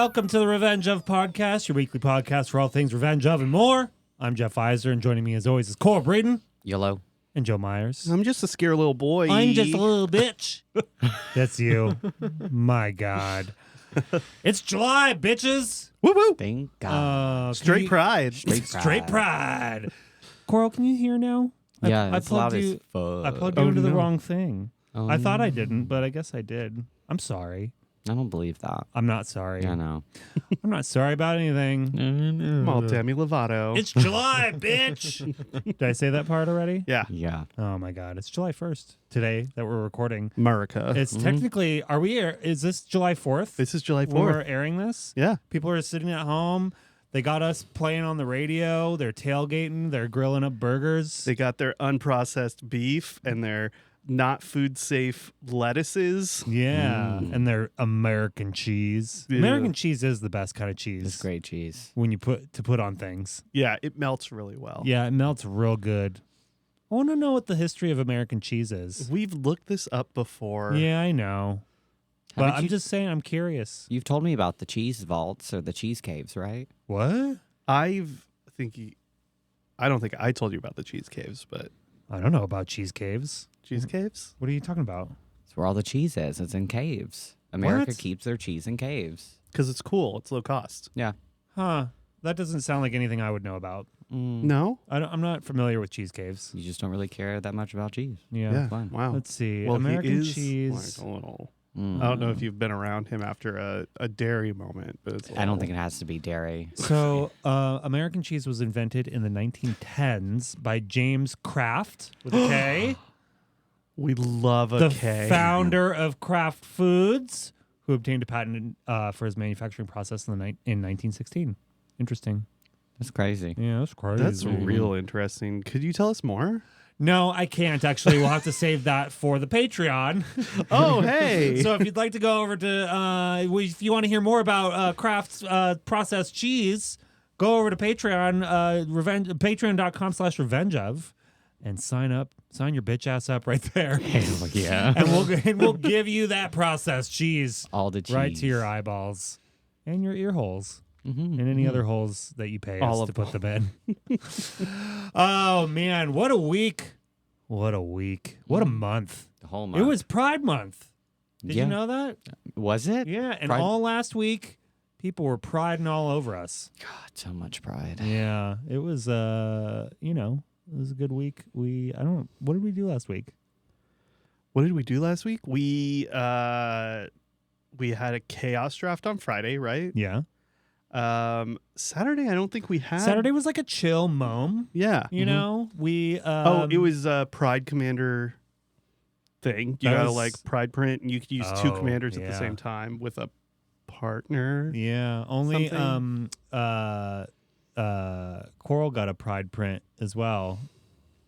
Welcome to the Revenge of Podcast, your weekly podcast for all things Revenge of and more. I'm Jeff Iser, and joining me as always is Cole Breeden. Yellow. And Joe Myers. I'm just a scary little boy. I'm just a little bitch. That's you. My God. It's July, bitches. Woo woo. Thank God. Straight pride. Straight pride. Coral, can you hear now? Yeah, I it's loud as I fuck. plugged you into the wrong thing. Oh, I thought I didn't, but I guess I did. I'm sorry. I don't believe that. I'm not sorry. I know. I'm not sorry about anything. I'm all Demi Lovato. It's July, bitch. Did I say that part already? Yeah. Yeah. Oh my God. It's July 1st today that we're recording. America. It's technically, is this July 4th? This is July 4th. When we're airing this? Yeah. People are sitting at home. They got us playing on the radio. They're tailgating. They're grilling up burgers. They got their unprocessed beef and their not food safe lettuces. Yeah. And their American cheese. Yeah. American cheese is the best kind of cheese. It's great cheese. When you put on things. Yeah, it melts really well. Yeah, it melts real good. I want to know what the history of American cheese is. We've looked this up before. Yeah, I know. But I'm just saying, I'm curious. You've told me about the cheese vaults or the cheese caves, right? What? I don't think I told you about the cheese caves, but I don't know about cheese caves. cheese caves? What are you talking about? It's where all the cheese is. It's in caves. America What? keeps their cheese in caves. Because it's cool. It's low cost. Yeah. Huh. That doesn't sound like anything I would know about. No? I'm not familiar with cheese caves. You just don't really care that much about cheese. Yeah. Fine. Wow. Let's see. Well, American he is cheese. like a little. I don't know if you've been around him after a dairy moment, but it's I don't think it has to be dairy. So, American cheese was invented in the 1910s by James Kraft with a K, we love a the K. founder of Kraft Foods, who obtained a patent for his manufacturing process in 1916. Interesting. That's crazy. Yeah, that's crazy. That's real interesting. Could you tell us more? No, I can't actually. We'll have to save that for the Patreon. Oh, hey. So if you'd like to go over to, if you want to hear more about Kraft's processed cheese, go over to Patreon, patreon.com/revengeof, and sign your bitch ass up right there. Hell yeah. and we'll give you that processed cheese All the cheese. right to your eyeballs and your ear holes. And any other holes that you pay us to put them in. Oh, man. What a week. What a week. What a month. The whole month. It was Pride Month. Did you know that? Was it? Yeah. And Pride- all last week, people were priding all over us. God, so much pride. Yeah. It was, it was a good week. What did we do last week? What did we do last week? We had a chaos draft on Friday, right? Yeah. Saturday, I don't think we had. Saturday was like a chill mom. Yeah. You know, we. It was a Pride Commander thing. You got to like Pride print, and you could use two commanders at the same time with a partner. Yeah, only something. Coral got a Pride print as well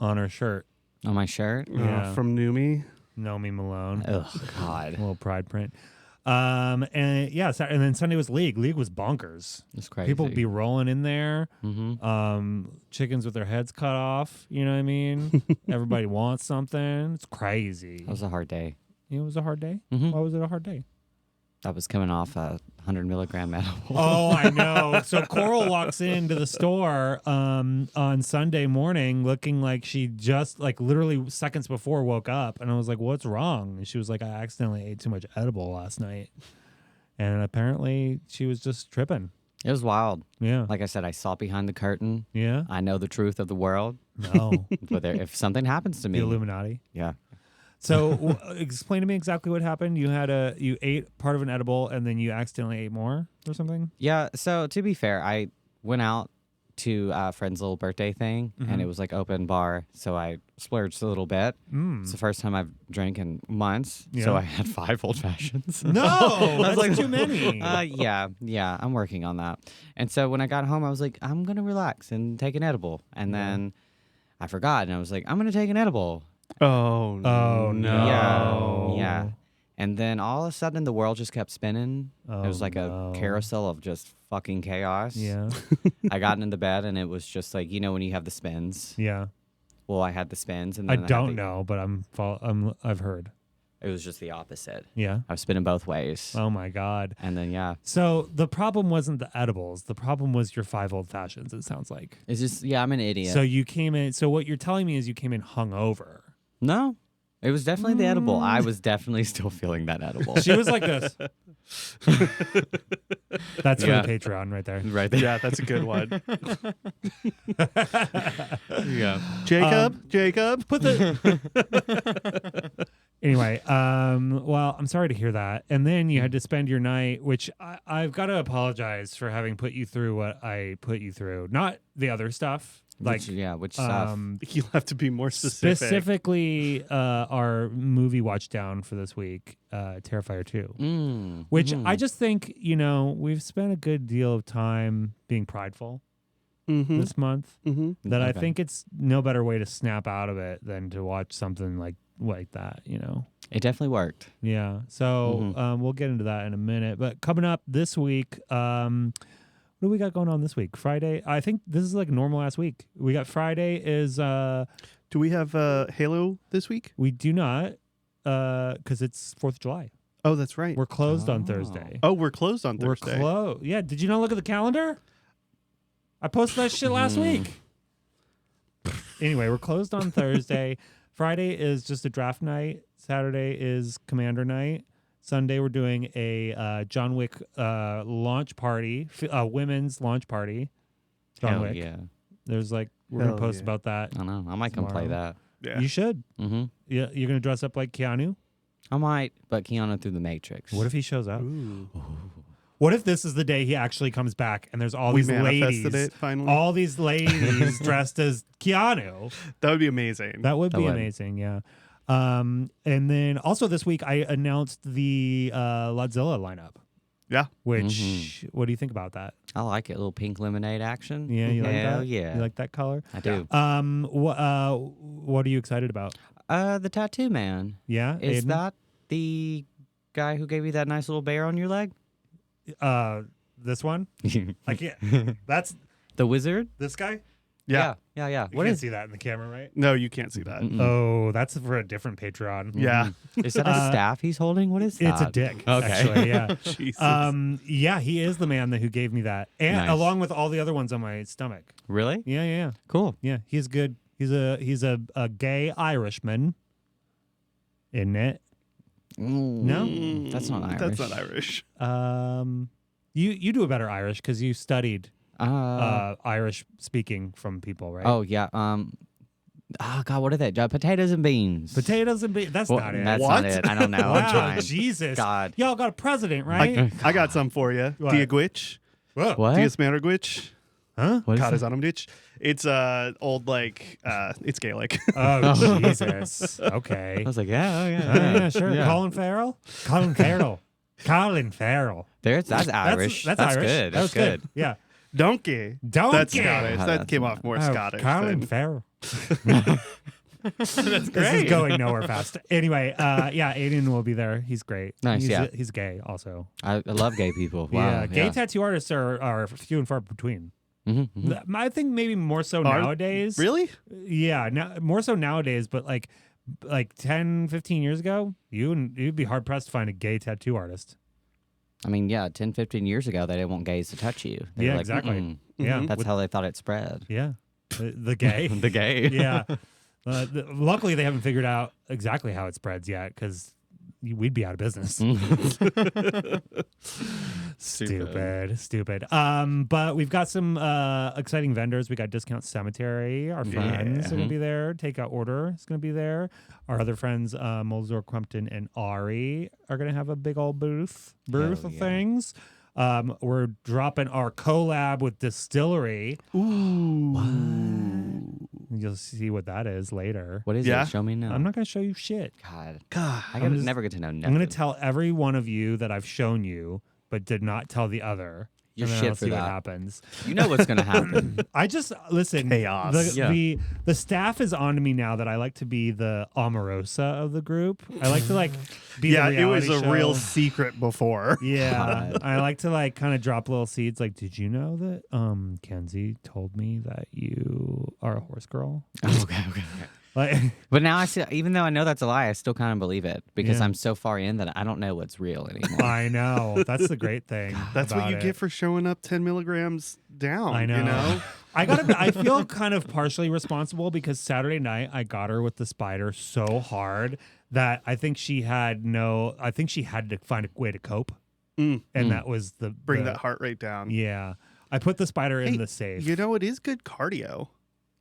on her shirt. On my shirt? Yeah. From Numi. Nomi Malone. Oh, God. A little Pride print. And then Sunday was League. League was bonkers. It's crazy. People be rolling in there. Mm-hmm. Chickens with their heads cut off. You know what I mean? Everybody wants something. It's crazy. That was a hard day. It was a hard day. Mhm. Why was it a hard day? I was coming off a 100 milligram edible. Oh, I know. So Coral walks into the store on Sunday morning looking like she just, like, literally seconds before woke up. And I was like, what's wrong? And she was like, I accidentally ate too much edible last night. And apparently she was just tripping. It was wild. Yeah. Like I said, I saw behind the curtain. Yeah. I know the truth of the world. No. But if something happens to me. The Illuminati. Yeah. So explain to me exactly what happened. You ate part of an edible and then you accidentally ate more or something? Yeah. So to be fair, I went out to a friend's little birthday thing and it was like open bar. So I splurged a little bit. It's the first time I've drank in months. Yeah. So I had 5 old fashions. No, that's like, too many. Yeah, I'm working on that. And so when I got home, I was like, I'm going to relax and take an edible. And then I forgot and I was like, I'm going to take an edible. Oh, Oh, no. Yeah. And then all of a sudden, the world just kept spinning. Oh, it was like no. a carousel of just fucking chaos. Yeah. I got into bed, and it was just like, you know, when you have the spins. Yeah. Well, I had the spins, and I then don't know, but I've heard. it was just the opposite. Yeah. I was spinning both ways. Oh my God. And then, yeah. So the problem wasn't the edibles. The problem was your 5 old fashions, it sounds like. It's just, yeah, I'm an idiot. So you came in. So what you're telling me is you came in hungover. No, it was definitely the edible. I was definitely still feeling that edible. She was like this. That's for the Patreon right there. Right there. Yeah, that's a good one. Yeah. Jacob. Put the anyway. Well, I'm sorry to hear that. And then you had to spend your night, which I've got to apologize for having put you through what I put you through. Not the other stuff. Like Which stuff? You'll have to be more specific. Specifically, our movie watch down for this week, Terrifier 2. Which I just think, we've spent a good deal of time being prideful this month. That I think it's no better way to snap out of it than to watch something like that, It definitely worked. Yeah. So we'll get into that in a minute. But coming up this week, what do we got going on this week? Friday. I think this is like normal last week. We got Friday is. Do we have Halo this week? We do not, because it's 4th of July. Oh, that's right. We're closed on Thursday. Oh, we're closed on We're Thursday. closed. Yeah. Did you not look at the calendar? I posted that shit last week. Anyway, we're closed on Thursday. Friday is just a draft night. Saturday is Commander night. Sunday we're doing a John Wick launch party, women's launch party. John Wick. Yeah. There's we're gonna post about that. I know. I might come play that. Yeah. You should. Mm-hmm. Yeah, you're gonna dress up like Keanu. I might, but Keanu through the Matrix. What if he shows up? Ooh. What if this is the day he actually comes back and there's all We these manifested ladies, it finally. all these ladies dressed as Keanu? That would be amazing. That would be would. amazing. Yeah. And then also this week I announced the Godzilla lineup. Yeah. Which what do you think about that? I like it. A little pink lemonade action. Yeah, you like Hell that? yeah. You like that color? I do. What are you excited about? The tattoo man. Yeah, Is Aiden? that the guy who gave you that nice little bear on your leg? This one? I can't. That's The wizard? this guy. Yeah. Yeah. You What can't is see that in the camera, right? No, you can't see that. Oh, that's for a different Patreon. Yeah. Is that a staff he's holding? What is that? It's a dick. Okay. Actually, yeah. Jesus. Yeah, he is the man who gave me that, and Nice. along with all the other ones on my stomach. Really? Yeah. Cool. Yeah, he's good. He's a gay Irishman, isn't it? No? That's not Irish. That's not Irish. You do a better Irish because you studied Irish speaking from people, right? Oh, yeah. Oh, God, what are they? Potatoes and beans. Potatoes and beans. That's Well, not it. That's What? not it. I don't know. I'm Wow, trying. Jesus. God. Y'all got a president, right? I got some for you. What? Dia Gwitch. Whoa. What? Dia Smannergwitch. Huh? What is God that? is on ditch. It's old it's Gaelic. Oh, Jesus. Okay. I was like, yeah, Yeah, sure. Yeah. Colin Farrell? Colin Farrell. That's Irish. That's Irish. good. That was That's good. Yeah. Donkey. Donkey. That's Scottish. Oh, That that's came not- off more Oh, Scottish. Colin than- Farrell. That's This great. is going nowhere fast. Anyway, yeah, Aiden will be be He's great. Nice, He's, yeah. He's gay also. I love gay people. Wow. Yeah. Gay tattoo artists are few and far between. Mm-hmm. I think maybe more so Are- nowadays. Really? Yeah, more so nowadays, but like 10, 15 years ago, you'd be hard pressed to find a gay tattoo artist. I mean, yeah, 10, 15 years ago, they didn't want gays to touch you. They Yeah, were like, exactly. "Mm-mm." Yeah. That's how they thought it spread. Yeah. The gay. The gay. Yeah. Luckily, they haven't figured out exactly how it spreads yet because we'd be out of business. Stupid. But we've got some exciting vendors. We got Discount Cemetery. Our friends are going to be there. Takeout Order is going to be there. Our other friends, Molzor, Crumpton, and Ari, are going to have a big old booth of yeah. things. We're dropping our collab with Distillery. Ooh. You'll see what that is later. What is Yeah. it? Show me now. I'm not going to show you shit. God. God. I gotta never get to know nothing. I'm going to tell every one of you that I've shown you, but did not tell the other. You're and then shit I'll for see that. what happens. You know what's going to happen. I just listen. Chaos. The staff is on to me now that I like to be the Omarosa of the group. I like to be. Yeah, the it was reality a real show. secret before. Yeah, God. I like to kind of drop little seeds. Like, did you know that Kenzie told me that you are a horse girl? okay. Like, But now I see, even though I know that's a lie, I still kind of believe it because Yeah. I'm so far in that I don't know what's real anymore. I know. That's the great thing. That's what about you it. get for showing up 10 milligrams down. I know. You know? I feel kind of partially responsible because Saturday night I got her with the spider so hard that I think she had to find a way to cope. And that was Bring that heart rate down. Yeah. I put the spider in the safe. You know, it is good cardio.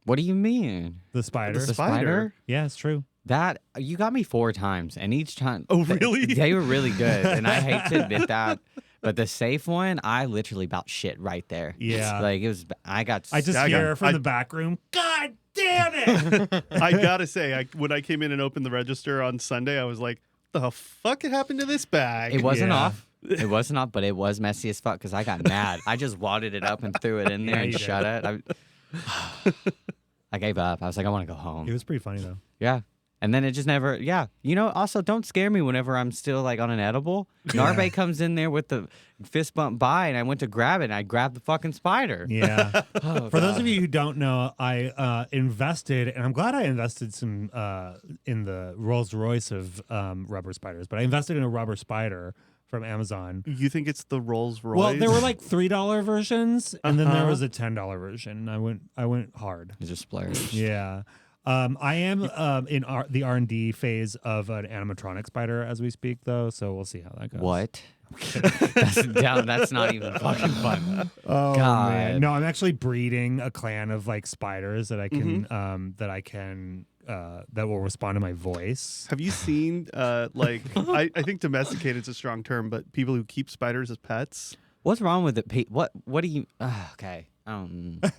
What do you mean? The spider. The spider? Yeah, it's true. That you got me 4 times, and each time. Oh, really? They were really good, and I hate to admit that, but the safe one, I literally about shit right there. Yeah. Like it was. I just hear from the back room. God damn it! I gotta say, when I came in and opened the register on Sunday, I was like, "The fuck happened to this bag?" It wasn't Yeah. off. It wasn't off, but it was messy as fuck because I got mad. I just wadded it up and threw it in there Yeah, and you shut it. I gave up. I was like, I want to go home. It was pretty funny though. Yeah. And then it just never, yeah. You know, also don't scare me whenever I'm still like on an edible. Narbe comes in there with the fist bump by and I went to grab it and I grabbed the fucking spider. Yeah. Oh, For those of you who don't know, I invested, and I'm glad I invested some in the Rolls Royce of rubber spiders, but I invested in a rubber spider from Amazon. You think it's the Rolls Royce? Well, there were like $3 versions, and then there was a $10 version. I went hard. It's just splurge. Yeah. I am in the R&D phase of an animatronic spider as we speak, though, so we'll see how that goes. What? That's not even fucking fun. Oh, God. man. No, I'm actually breeding a clan of like spiders that I can that will respond to my voice. Have you seen like I think domesticated is a strong term, but people who keep spiders as pets? What's wrong with it, Pete? What do you? Okay.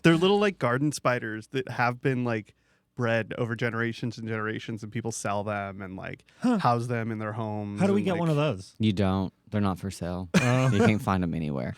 They're little like garden spiders that have been like bred over generations and generations, and people sell them and like house them in their homes. How do we and, get like, one of those? You don't. They're not for sale. You can't find them anywhere.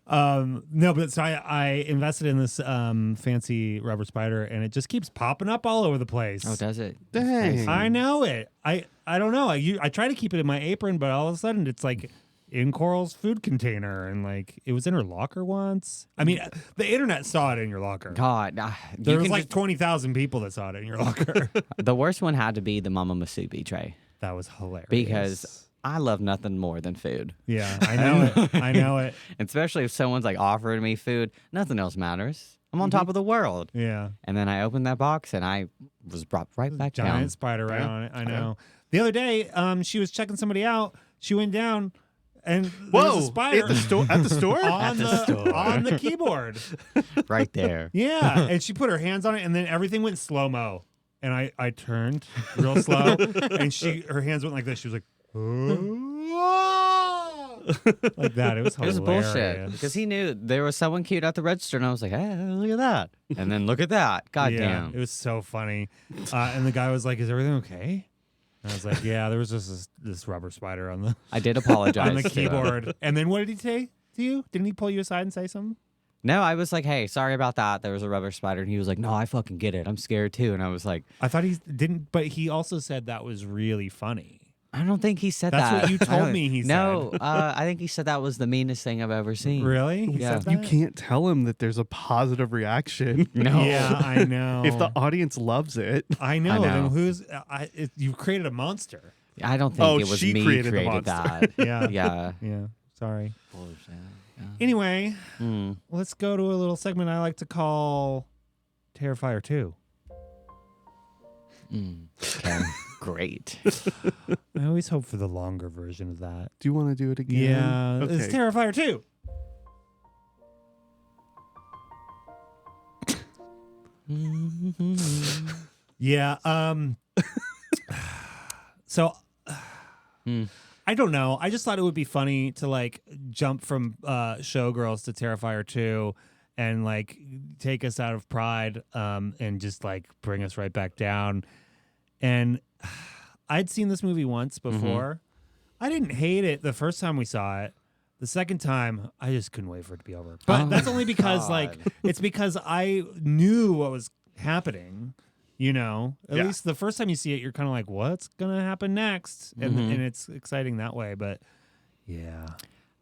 No, but so I invested in this fancy rubber spider, and it just keeps popping up all over the place. Oh, does it? Dang. I know it. I don't know. I try to keep it in my apron, but all of a sudden it's like in Coral's food container, and like it was in her locker once. I mean, the internet saw it in your locker. God, There was like 20,000 people that saw it in your locker. the worst one had to be the Mama Masubi tray That was hilarious. because I love nothing more than food. Yeah, I know it. I know it. Especially if someone's like offering me food, nothing else matters. I'm on top of the world. Yeah. And then I opened that box and I was brought right back Giant down. spider right Yeah. on it. I know. The other day, she was checking somebody out. She went down, and there Whoa! was a spider At the store? At the store? on the store. on the keyboard. Right there. Yeah, and she put her hands on it, and then everything went slow mo. And I turned real slow, and her hands went like this. She was like, like that. It was hilarious. It was bullshit because he knew there was someone cute at the register, and I was like, "Hey, look at that!" And then look at that. God Yeah, damn. it was so funny. And the guy was like, "Is everything okay?" And I was like, "Yeah, there was just this rubber spider on the I did apologize on the to him. keyboard." And then what did he say to you? Didn't he pull you aside and say something? No, I was like, "Hey, sorry about that. There was a rubber spider," and he was like, "No, I fucking get it. I'm scared too." And I was like, I thought he didn't, but he also said that was really funny. "I don't think he said That's that." what you I told don't- me he No, said. I think he said that was the meanest thing I've ever seen. Really? He Yeah. said You that? can't tell him that there's a positive reaction. No. Yeah, I know. If the audience loves it. I know. I know. Then who's? You've created a monster. I don't think Oh, it was she me created the created monster. that. Yeah. Yeah. Yeah. Sorry. Bullshit. Yeah. Anyway, Mm. let's go to a little segment I like to call Terrifier 2. Okay. Great. I always hope for the longer version of that. Do you want to do it again? Yeah. Okay. It's Terrifier 2. Yeah. So I don't know. I just thought it would be funny to like jump from Showgirls to Terrifier 2 and like take us out of Pride and just like bring us right back down. And I'd seen this movie once before. I didn't hate it the first time we saw it. The second time, I just couldn't wait for it to be over. But that's only because like it's because I knew what was happening. You know, at Yeah. least the first time you see it, you're kind of like, what's going to happen next? And it's exciting that way. But yeah.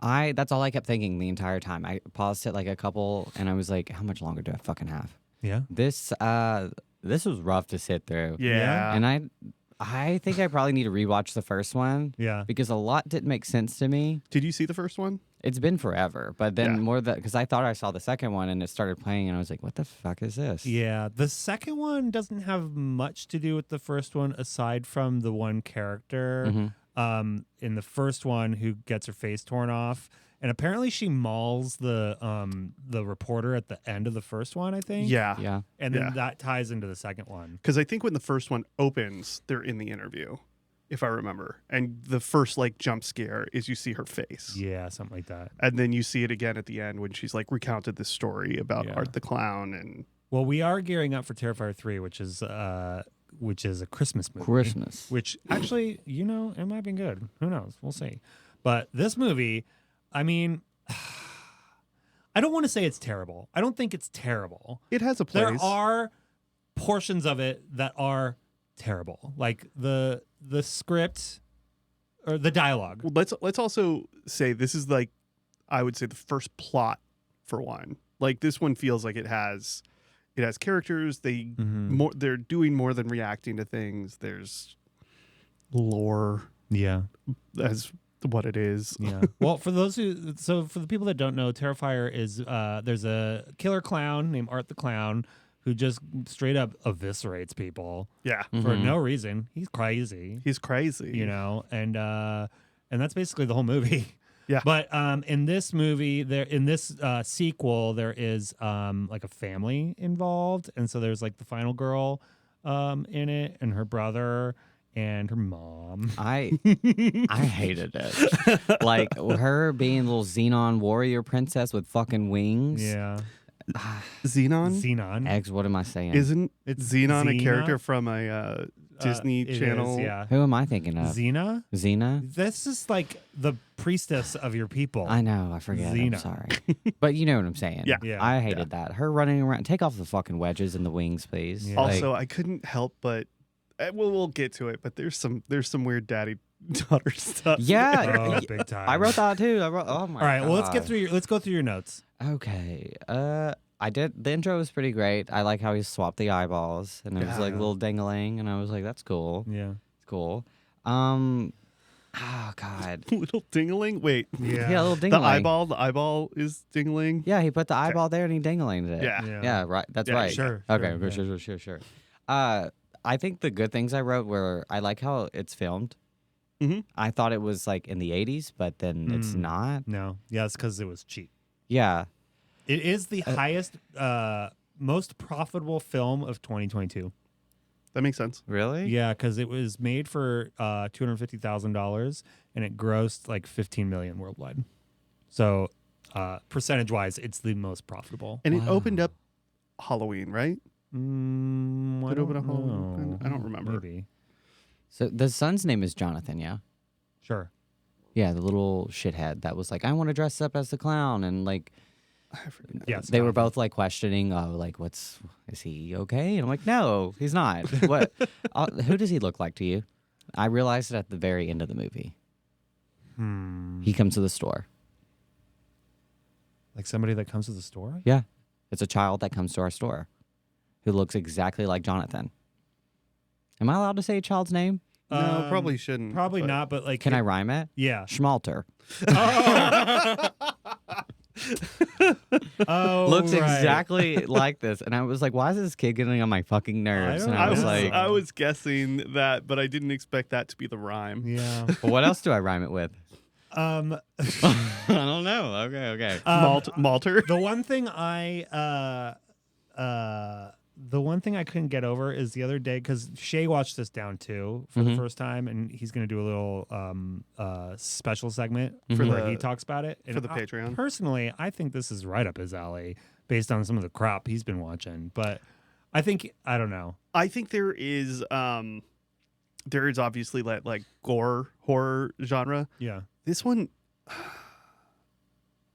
That's all I kept thinking the entire time. I paused it like a couple and I was like, how much longer do I fucking have? Yeah. This this was rough to sit through. Yeah. And I think I probably need to rewatch the first one. Yeah. Because a lot didn't make sense to me. Did you see the first one? It's been forever, but then Yeah. because I thought I saw the second one and it started playing and I was like, what the fuck is this? Yeah, the second one doesn't have much to do with the first one aside from the one character in the first one who gets her face torn off. And apparently she mauls the reporter at the end of the first one, I think. Yeah. Yeah. And then that ties into the second one. Because I think when the first one opens, they're in the interview, if I remember. And the first like jump scare is you see her face. Yeah, something like that. And then you see it again at the end when she's like recounted this story about Yeah. Art the Clown. And Well, we are gearing up for Terrifier 3, which is a Christmas movie. Christmas. Which actually, it might be good. Who knows? We'll see. But this movie, I mean, I don't want to say it's terrible. I don't think it's terrible. it has a place. There are portions of it that are terrible, like the script or the dialogue. Well, let's also say this is like, I would say, the first plot for one. Like this one feels like it has characters. They're doing more than reacting to things. Lore Yeah. as what it is. Yeah. Well, for the people that don't know, Terrifier is there's a killer clown named Art the Clown who just straight up eviscerates people Yeah. for no reason. He's crazy, He's crazy. and that's basically the whole movie. Yeah. But in this movie, in this sequel, there is like a family involved, and so there's like the final girl in it, and her brother and her mom. I hated it. Like her being a little Xenon warrior princess with fucking wings. Yeah. Xenon? Eggs, what am I saying? Isn't It's Xenon a Xena? character from a Disney It Channel? is, yeah. Who am I thinking of? Xena? Xena? This is like the priestess of your people. I know, I forget. Xena. I'm sorry. But you know what I'm saying. Yeah. Yeah. I hated that. Her running around. Take off the fucking wedges and the wings, please. Yeah. Also, I couldn't help but we'll get to it, but there's some weird daddy daughter stuff. yeah. Oh, big time. I wrote that too. Oh my All right, well, God. let's go through your notes. Okay. I did. The intro was pretty great. I like how he swapped the eyeballs, and it was like Yeah. little ding-a-ling, and I was like, "That's cool. Yeah. It's cool." Oh God. Little dingling. Wait. Yeah, a little The ding-a-ling. eyeball is dingling. Yeah, he put the eyeball there and he ding-a-linged it. Yeah. Yeah. right. That's Yeah, right. Sure. Okay. Sure, Sure. I think the good things I wrote were I like how it's filmed. Mhm. I thought it was like in the 80s, but then it's not. No. Yeah, it's because it was cheap. Yeah. It is the highest, most profitable film of 2022. That makes sense. Really? Yeah, because it was made for $250,000 and it grossed like 15 million worldwide. So percentage-wise, it's the most profitable. And it opened up Halloween, right? I Did it open up don't Halloween? know. I don't remember. Maybe. So the son's name is Jonathan, yeah? Sure. Yeah, the little shithead that was like, I want to dress up as the clown. And like, I forget. Yes. they were both like questioning, like, is he okay? And I'm like, no, he's not. What? Who does he look like to you? I realized it at the very end of the movie. He comes to the store. Like somebody that comes to the store? Yeah. It's a child that comes to our store who looks exactly like Jonathan. Am I allowed to say a child's name? No, probably shouldn't. Probably but- not, but like. Can I rhyme it? Yeah. Schmalter. Oh, Looks right. exactly like this. And I was like, why is this kid getting on my fucking nerves? don't And I was know. like, I was guessing that, but I didn't expect that to be the rhyme. Yeah. well, what else do I rhyme it with? Um, I don't know. Okay. Malter. the one thing I couldn't get over is the other day because Shay watched this down too for the first time, and he's gonna do a little special segment For where the- he talks about it for the Patreon. Personally, I think this is right up his alley based on some of the crap he's been watching, but I don't know. I think there is obviously like gore horror genre. Yeah, This one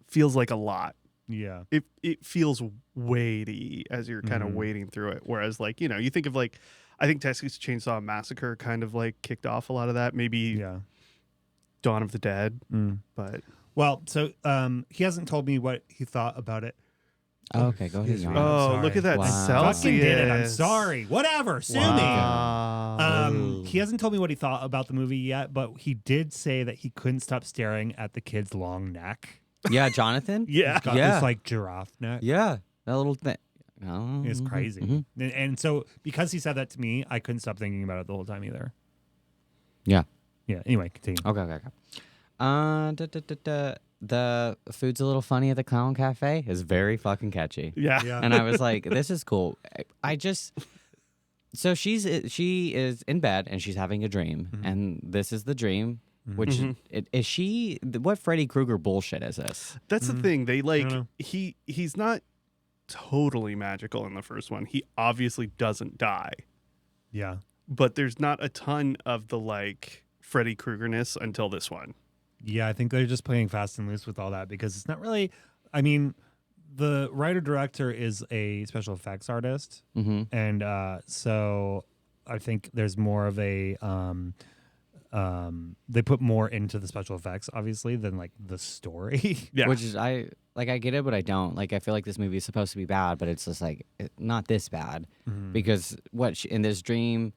feels like a lot. yeah, It feels weighty as you're kind of wading through it. Whereas like, you think of like, I think Texas Chainsaw Massacre kind of like kicked off a lot of that. Maybe yeah. Dawn of the Dead, but Well, so he hasn't told me what he thought about it Oh, okay, go ahead. Excuse me. Yawn. Oh, look sorry. at that Wow. Celsius. Fucking did it. I'm sorry. Whatever. Sue me. Wow. He hasn't told me what he thought about the movie yet, but he did say that he couldn't stop staring at the kid's long neck. Yeah, Jonathan. Yeah. He's got Yeah. this like giraffe neck. Yeah, that little thing. Oh, It's crazy. mhm. And so because he said that to me, I couldn't stop thinking about it the whole time either. Yeah. Yeah. Anyway, continue. Okay. The food's a little funny at the Clown Cafe is very fucking catchy. Yeah. And I was like, this is cool. So she is in bed and she's having a dream, and this is the dream. Which is she? What Freddy Krueger bullshit is this? That's the thing. They like know. he's not totally magical in the first one. He obviously doesn't die, Yeah. but there's not a ton of the like Freddy Krueger-ness until this one. Yeah, I think they're just playing fast and loose with all that because it's not really. I mean, the writer director is a special effects artist, and so I think there's more of a. They put more into the special effects, obviously, than like the story. Yeah. Which is I get it, but I don't. Like I feel like this movie is supposed to be bad, but it's just like not this bad because in this dream.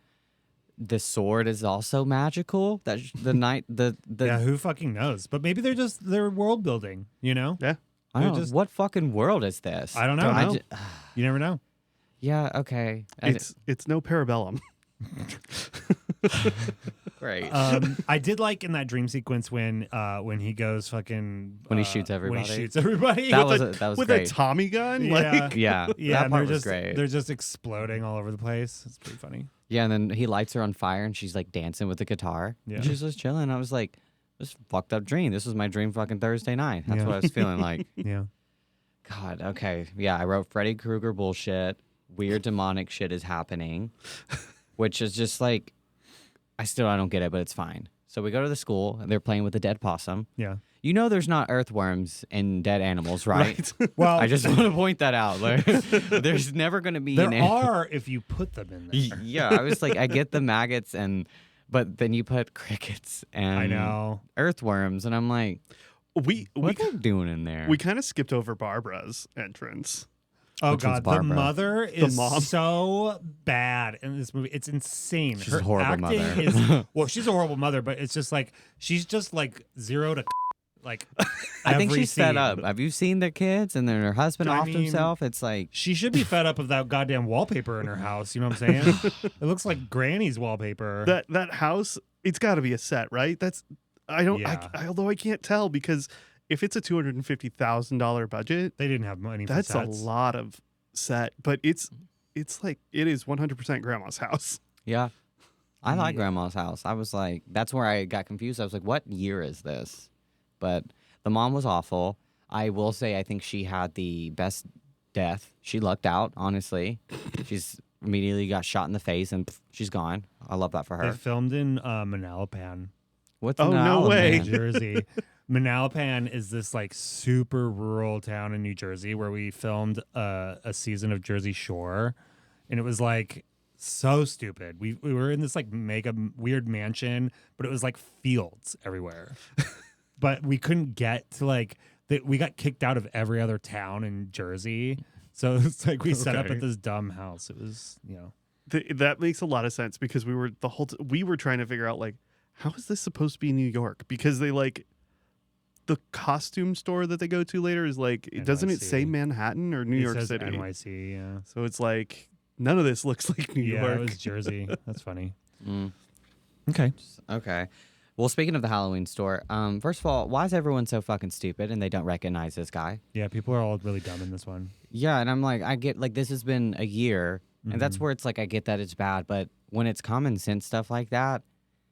The sword is also magical. That the night the Yeah, who fucking knows? But maybe they're world building. You know? Yeah. I don't know. just- What fucking world is this? I don't know. Don't know. You never know. Yeah. Okay. It's no Parabellum. Great. I did like in that dream sequence when he goes fucking When he shoots When everybody? he shoots everybody. That with was with great. a Tommy gun. Yeah. Like, Yeah. Yeah, That and part they're was just great. they're just exploding all over the place. It's pretty funny. Yeah, and then he lights her on fire, and she's like dancing with the guitar. Yeah. And she's just chilling. I was like, this fucked up dream. This was my dream fucking Thursday night. That's Yeah. what I was feeling like. Yeah. God, okay. Yeah, I wrote Freddy Krueger bullshit. Weird demonic shit is happening, which is just like, I don't get it, but it's fine. So we go to the school, and they're playing with the dead possum. Yeah. You know there's not earthworms in dead animals, right? Well, I just want to point that out. Like, there's never going to be there an are if you put them in there. Yeah, I was like, I get the maggots, but then you put crickets and I know. earthworms, and I'm like, we what are they doing in there? we kind of skipped over Barbara's entrance. Oh Which one's God, the Barbara? mother is mom. so bad in this movie. It's insane. She's Her a horrible acting mother. is well, she's a horrible mother, but it's just like she's just like zero to like. I think every she's fed scene. up. Have you seen their kids and then her husband I off mean, himself? It's like, She should be fed up of that goddamn wallpaper in her house. You know what I'm saying? It looks like Granny's wallpaper. That house, it's got to be a set, right? That's I don't. Yeah. Although I can't tell because if it's a $250,000 budget, They didn't have money for that's a sets. lot of set. But it's like it is 100% grandma's house. yeah. I like Yeah. grandma's house. I was like, that's where I got confused. I was like, what year is this? But the mom was awful. I will say, I think she had the best death. She lucked out, honestly. She's immediately got shot in the face and pff, she's gone. I love that for They her. filmed in Manalapan, What's Oh, an no Alabama? way. New Jersey. Manalapan is this like super rural town in New Jersey where we filmed a season of Jersey Shore, and it was like so stupid. We were in this like mega weird mansion, but it was like fields everywhere. But we couldn't get to like we got kicked out of every other town in Jersey. So it's like we set up Okay. at this dumb house. It was, you know. That makes a lot of sense because we were we were trying to figure out like how is this supposed to be New York because they like the costume store that they go to later is like doesn't it say NYC. Manhattan or New It York says City? NYC, yeah. So it's like none of this looks like New Yeah, York. it was Jersey. That's funny. Mm, Okay. okay. Well, speaking of the Halloween store, first of all, why is everyone so fucking stupid and they don't recognize this guy? Yeah, people are all really dumb in this one. Yeah, and I'm like, I get like this has been a year, and that's where it's like I get that it's bad, but when it's common sense stuff like that,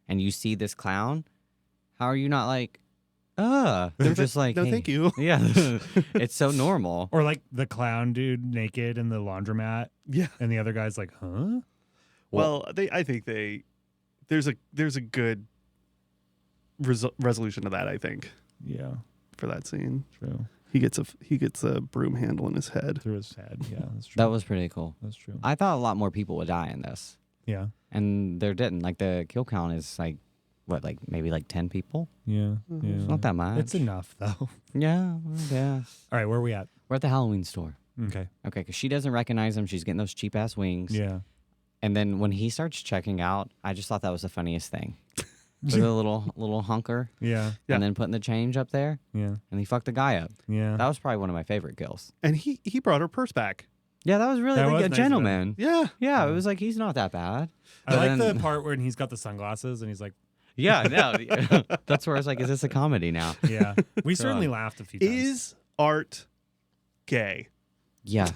and you see this clown, how are you not like, they're just like, no, hey. thank you. Yeah, it's so normal. Or like the clown dude naked in the laundromat, Yeah. and the other guy's like, "Huh?" Well, I think there's a good resolution to that. I think Yeah, for that scene, true. he gets a broom handle in his head. Through his head. Yeah, that's true. That was pretty cool. That's true. I thought a lot more people would die in this, Yeah, and there didn't. Like the kill count is like, what, like maybe like 10 people? yeah, yeah. It's not that much. It's enough though. Yeah, I guess. All right, where are we at? We're at the Halloween store. Okay. Okay, because she doesn't recognize him. She's getting those cheap ass wings. Yeah. And then when he starts checking out, I just thought that was the funniest thing. With a little hunker. Yeah. And then putting the change up there. Yeah. And he fucked the guy up. Yeah. That was probably one of my favorite kills. And he brought her purse back. Yeah, that was really That like was a nice of him. gentleman. Yeah. Yeah, it was like, he's not that bad. I But like then- the part when he's got the sunglasses and he's like, Yeah, no. That's where I was like, is this a comedy now? yeah. We certainly laughed a few times. Is Art gay? Yeah.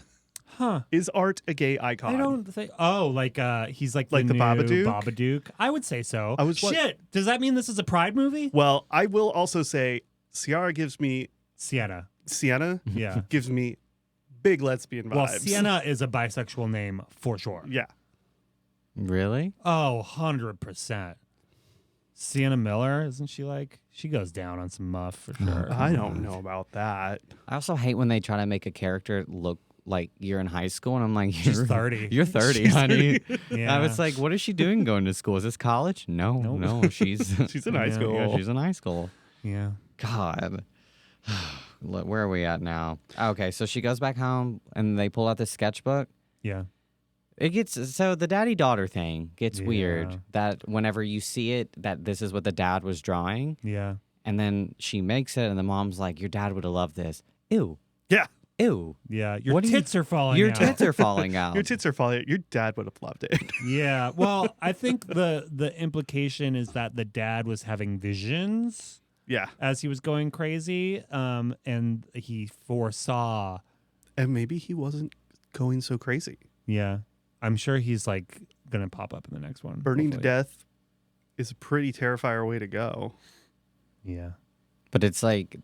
Huh. Is Art a gay icon? I don't think. Oh, like he's like Like the new Babadook? Babadook. I would say so. I was Shit. Does that mean this is a Pride movie? Well, I will also say Sienna gives me Sienna. Yeah. gives me big lesbian vibes. Well, Sienna is a bisexual name for sure. Yeah. Really? Oh, 100%. Sienna Miller, isn't she like? She goes down on some muff for sure. I don't know about that. I also hate when they try to make a character look like you're in high school, and I'm like, She's you're 30. You're 30, honey. Yeah. I was like, what is she doing going to school? Is this college? No, Nope. no, she's She's in high Yeah, school. yeah, she's in high school. Yeah. God. Look, where are we at now? Okay, so she goes back home and they pull out the sketchbook. Yeah. It gets so the daddy-daughter thing gets Yeah. weird. That whenever you see it, that this is what the dad was drawing, Yeah. and then she makes it, and the mom's like, "Your dad would have loved this." Ew, Yeah. ew. Yeah. Your What do you- tits are falling Your out. tits are falling out. Your tits are falling. Your dad would have loved it. Yeah. Well, I think the implication is that the dad was having visions Yeah. as he was going crazy, and he foresaw. And maybe he wasn't going so crazy. Yeah, I'm sure he's like gonna pop up in the next one. Burning to hopefully. death is a pretty Terrifier way to go. Yeah. But it's like,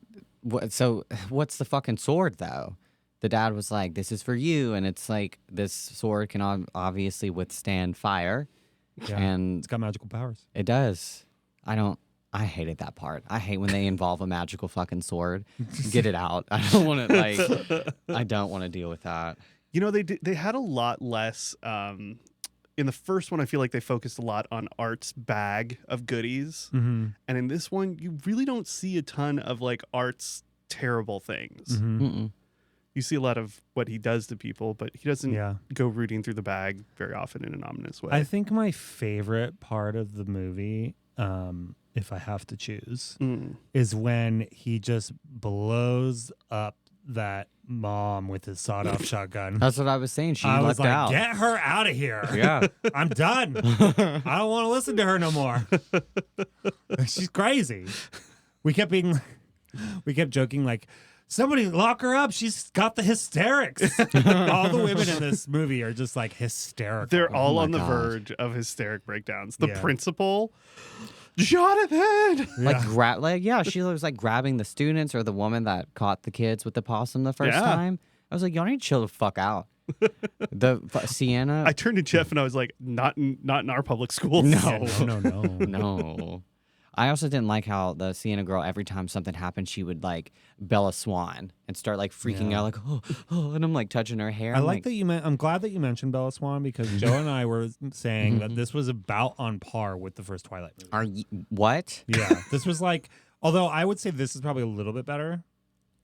so what's the fucking sword though? The dad was like, "This is for you," and it's like this sword can obviously withstand fire, Yeah. and It's got magical powers. it does. I hated that part. I hate when they involve a magical fucking sword. Get it out. I don't want to I don't want to deal with that. You know, they had a lot less. In the first one, I feel like they focused a lot on Art's bag of goodies. Mm-hmm. And in this one, you really don't see a ton of like Art's terrible things. Mm-hmm. Mm-mm. You see a lot of what he does to people, but he doesn't Yeah. go rooting through the bag very often in an ominous way. I think my favorite part of the movie, if I have to choose, is when he just blows up that mom with his sawed-off shotgun. That's what I was saying. She I was lucked like, out. get her out of here. Yeah. I'm done. I don't want to listen to her no more. She's crazy. We kept joking like, somebody lock her up. She's got the hysterics. All the women in this movie are just like hysterical. They're all my on the God. verge of hysteric breakdowns. The Yeah. principal, Jonathan. She was like grabbing the students or the woman that caught the kids with the possum the first Yeah. time. I was like, y'all need to chill the fuck out. Sienna. I turned to Jeff and I was like, not in our public schools. No. No. No. I also didn't like how the Sienna girl, every time something happened, she would like Bella Swan and start like freaking Yeah. out, like, oh, and I'm like touching her hair. I I'm like that you I'm glad that you mentioned Bella Swan because Joe and I were saying that this was about on par with the first Twilight movie. Are you, what? Yeah, this was like, although I would say this is probably a little bit better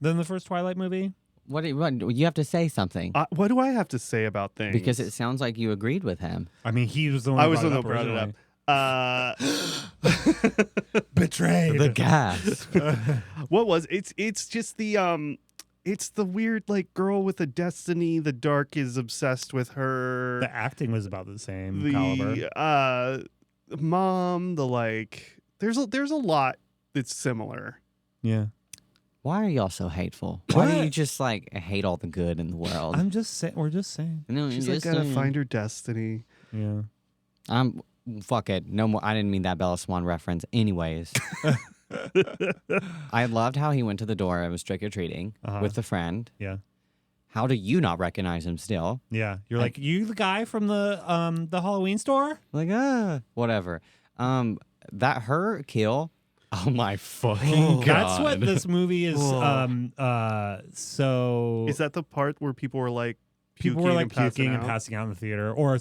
than the first Twilight movie. What you have to say something What do I have to say about things? because it sounds like you agreed with him. I mean, he was the one. I who was the one brought that brought it up. Betrayed. The gas. What was it's just the it's the weird like girl with a destiny. The dark is obsessed with her. The acting was about the same caliber. The mom. The like. There's a lot that's similar. Yeah, Why are y'all so hateful? Why do you What? just like hate all the good in the world? I'm just saying. We're just saying. No, She's you're like just gotta saying. find her destiny. Yeah. Fuck it. No more. I didn't mean that Bella Swan reference. Anyways, I loved how he went to the door and was trick or treating with the friend. Yeah. How do you not recognize him still? Yeah. You're like, you the guy from the Halloween store? Like, whatever. That her kill. Oh my fucking god. That's what this movie is. So Is that the part where people were like people were like puking and out? passing out in the theater, or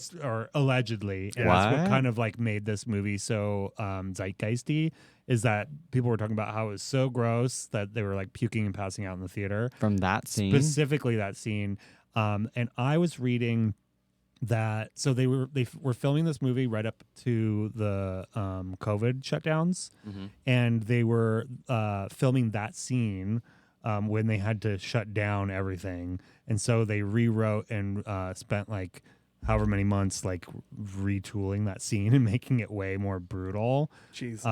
allegedly, and that's what What? kind of like made this movie so zeitgeisty. Is that people were talking about how it was so gross that they were like puking and passing out in the theater. from that scene. Specifically that scene. And I was reading that so they were filming this movie right up to the COVID shutdowns, and they were filming that scene when they had to shut down everything, and so they rewrote and spent like however many months like retooling that scene and making it way more brutal. Jesus.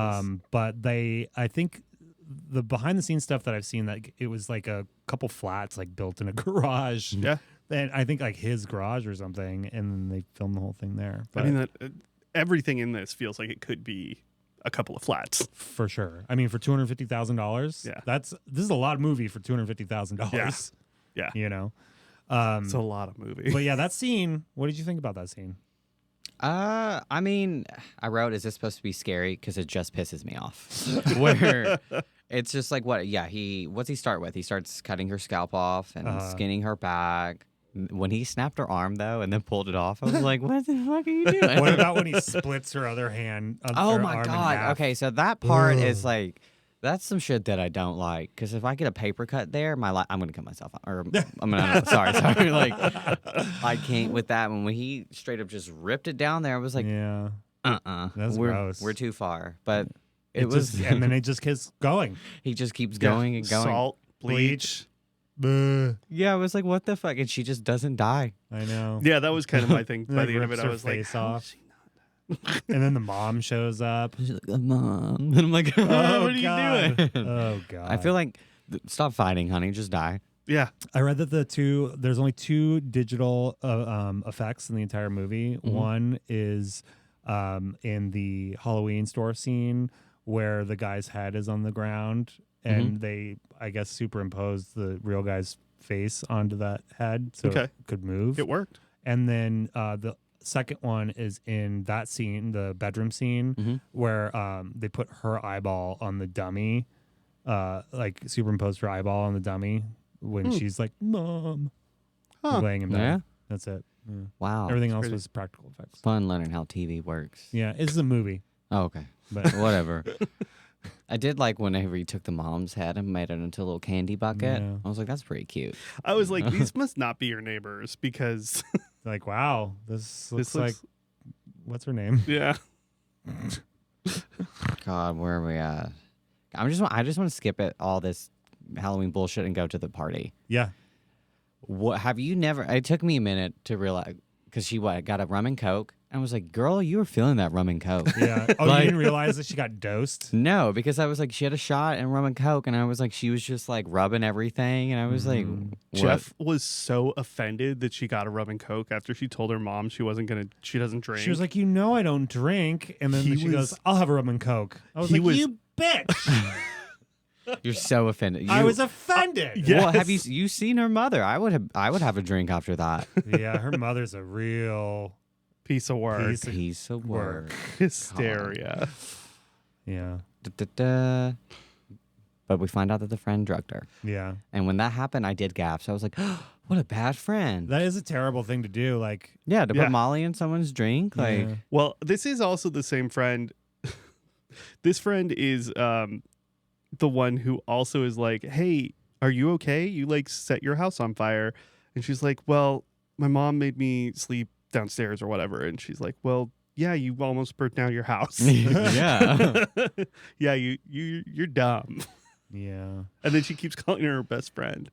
But I think the behind the scenes stuff that I've seen, that it was like a couple flats like built in a garage. Yeah. And I think like his garage or something, and then they filmed the whole thing there. But I mean, everything in this feels like it could be a couple of flats. for sure. I mean, for $250,000, Yeah. this is a lot of movie for $250,000. Yeah. You know? It's a lot of movie. But yeah, that scene, what did you think about that scene? I mean, I wrote, is this supposed to be scary? Because it just pisses me off. Where it's just like, what's he start with? He starts cutting her scalp off and skinning her back. When he snapped her arm, though, and then pulled it off, I was like, what the fuck are you doing? What about when he splits her other hand? Oh, her my arm in God. half? Okay, so that part is like, that's some shit that I don't like. Because if I get a paper cut there, I'm going to cut myself out. Or I'm going to, sorry. Like, I can't with that. When he straight up just ripped it down there, I was like, Yeah. That's we're, gross. We're too far. But It was, just, and then it just keeps going. he just keeps going and going. Salt, bleach. Bleh. Yeah, I was like, what the fuck? And she just doesn't die. I know. Yeah, that was kind of my thing. By Like, the end of it, rips I her was like, face how off. is she not? And then the mom shows up. She's like, Mom. And I'm like, what Oh, are you God. doing? Oh, God. I feel like, stop fighting, honey. Just die. Yeah. I read that there's only 2 digital effects in the entire movie. One is in the Halloween store scene where the guy's head is on the ground, and they, I guess, superimposed the real guy's face onto that head so it could move. It worked. And then the second one is in that scene, the bedroom scene, where they put her eyeball on the dummy, like superimposed her eyeball on the dummy when she's like, Mom, laying him down. Yeah? That's it. Yeah. Wow. Everything else was practical effects. Fun learning how TV works. Yeah, it's a movie. Oh, okay. But Whatever. I did like whenever he took the mom's head and made it into a little candy bucket. Yeah. I was like, that's pretty cute. I was like, these must not be your neighbors because, like, wow, this looks This looks- like, what's her name? yeah. God, where are we at? I just want to skip it, all this Halloween bullshit, and go to the party. Yeah. What have you never? It took me a minute to realize, because she got a rum and coke. I was like, girl, you were feeling that rum and coke. Yeah. Oh, Like- you didn't realize that she got dosed? No, because I was like, she had a shot and rum and coke, and I was like, she was just like rubbing everything, and I was like, what? Jeff was so offended that she got a rum and coke after she told her mom she doesn't drink. She was like, I don't drink. And then she goes, I'll have a rum and coke. I was He like, was- you bitch. You're so offended. I was offended. Yeah. Well, have you seen her mother? I would have a drink after that. Yeah, her mother's a real piece of work. Piece of work. Hysteria. Yeah. Da-da-da. But we find out that the friend drugged her. Yeah. And when that happened, I did gasp. So I was like, oh, what a bad friend. That is a terrible thing to do. Like, Yeah, to Yeah. put Molly in someone's drink. Like, yeah. Well, this is also the same friend. This friend is the one who also is like, hey, are you okay? You like set your house on fire. And she's like, well, my mom made me sleep downstairs or whatever. And she's like, well, yeah, you almost burnt down your house. yeah. Yeah, you're dumb. Yeah. And then she keeps calling her best friend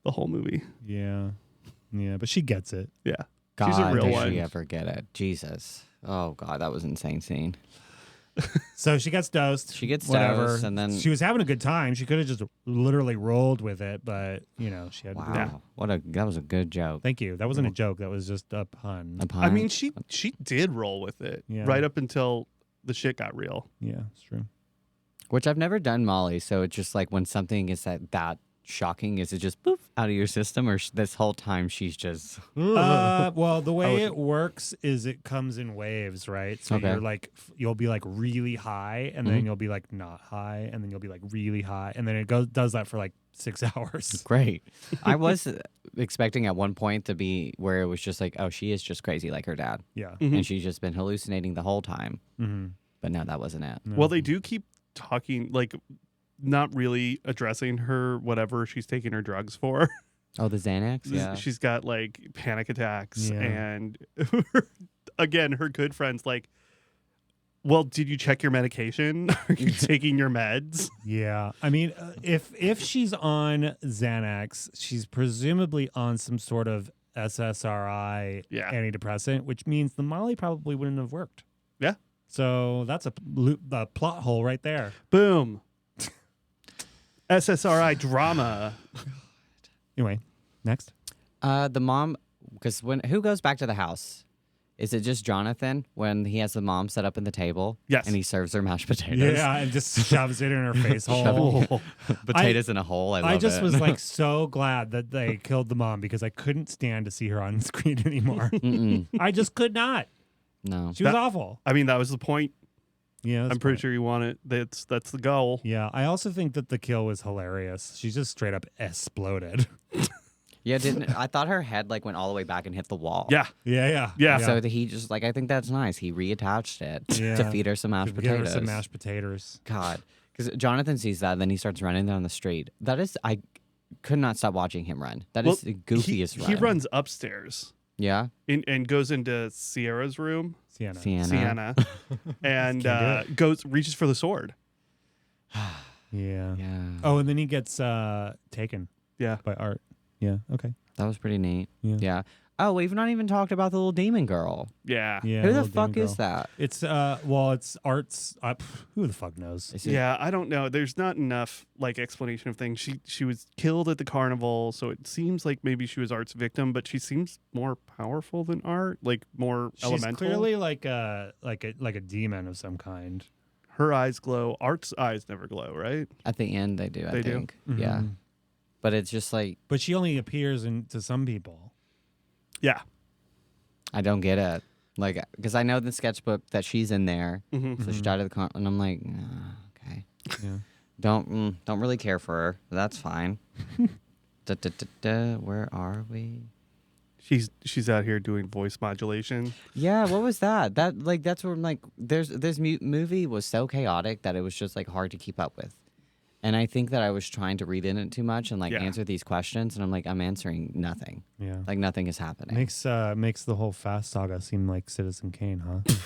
the whole movie. Yeah. Yeah. But she gets it. Yeah. God, She's a real does one. she ever get it? Jesus. Oh, God, that was an insane scene. So she gets dosed. She gets whatever. dosed, and then- she was having a good time. She could have just literally rolled with it, but she had Wow. Yeah. That was a good joke. Thank you. That wasn't a joke. That was just a pun. A pun. I mean, she did roll with it Yeah. right up until the shit got real. Yeah, it's true. Which I've never done, Molly. So it's just like when something is that shocking, is it just poof out of your system, or this whole time she's just Well, the way was- it works is it comes in waves, right? So Okay. you're like, you'll be like really high, and then you'll be like not high, and then you'll be like really high, and then it does that for like 6 hours. great. I was expecting at one point to be where it was just like, oh, she is just crazy like her dad, Yeah. and she's just been hallucinating the whole time. Mm-hmm. But no, that wasn't it. Well, they do keep talking, like, not really addressing her, whatever she's taking her drugs for. Oh, the Xanax? Yeah. She's got like panic attacks. Yeah. And again, her good friend's like, well, did you check your medication? Are you taking your meds? Yeah, I mean, if she's on Xanax, she's presumably on some sort of SSRI antidepressant, which means the Molly probably wouldn't have worked. Yeah. So that's a plot hole right there. Boom. SSRI drama. Anyway, next. The mom, because who goes back to the house? Is it just Jonathan when he has the mom set up in the table? Yes. And he serves her mashed potatoes? Yeah, and just shoves it in her face hole. Potatoes in a hole. I love it. I just was like so glad that they killed the mom because I couldn't stand to see her on screen anymore. I just could not. No. She was awful. I mean, that was the point. Yeah, I'm pretty sure you want it. That's the goal. Yeah, I also think that the kill was hilarious. She just straight up exploded. Yeah, I thought her head like went all the way back and hit the wall. Yeah. Yeah. So he just like, I think that's nice. He reattached it to feed her some mashed Give potatoes. her some mashed potatoes. God, because Jonathan sees that and then he starts running down the street. That is, I could not stop watching him run. That is the goofiest run. He runs upstairs. Yeah. And goes into Sierra's room. Sienna. And reaches for the sword. Yeah. Yeah. Oh, and then he gets taken. Yeah. By Art. Yeah. Okay. That was pretty neat. Yeah. Oh, we've not even talked about the little demon girl. Yeah. Yeah. Who the little fuck demon is girl. that? It's it's Art's. Who the fuck knows? Yeah, I don't know. There's not enough like explanation of things. She was killed at the carnival, so it seems like maybe she was Art's victim, but she seems more powerful than Art, like more She's elemental. clearly like a demon of some kind. Her eyes glow. Art's eyes never glow, right? At the end, they do. I They do? think. Mhm. Yeah. But it's just like, But she only appears to some people. Yeah. I don't get it. Like, because I know in the sketchbook that she's in there, Mm-hmm. so she died at the con, and I'm like, okay, Yeah. don't really care for her. That's fine. Where are we? She's out here doing voice modulation. Yeah, what was that? That's where I'm like, this movie was so chaotic that it was just like hard to keep up with. And I think that I was trying to read in it too much and like answer these questions, and I'm like, I'm answering nothing. Yeah. Like nothing is happening. Makes the whole Fast saga seem like Citizen Kane, huh? It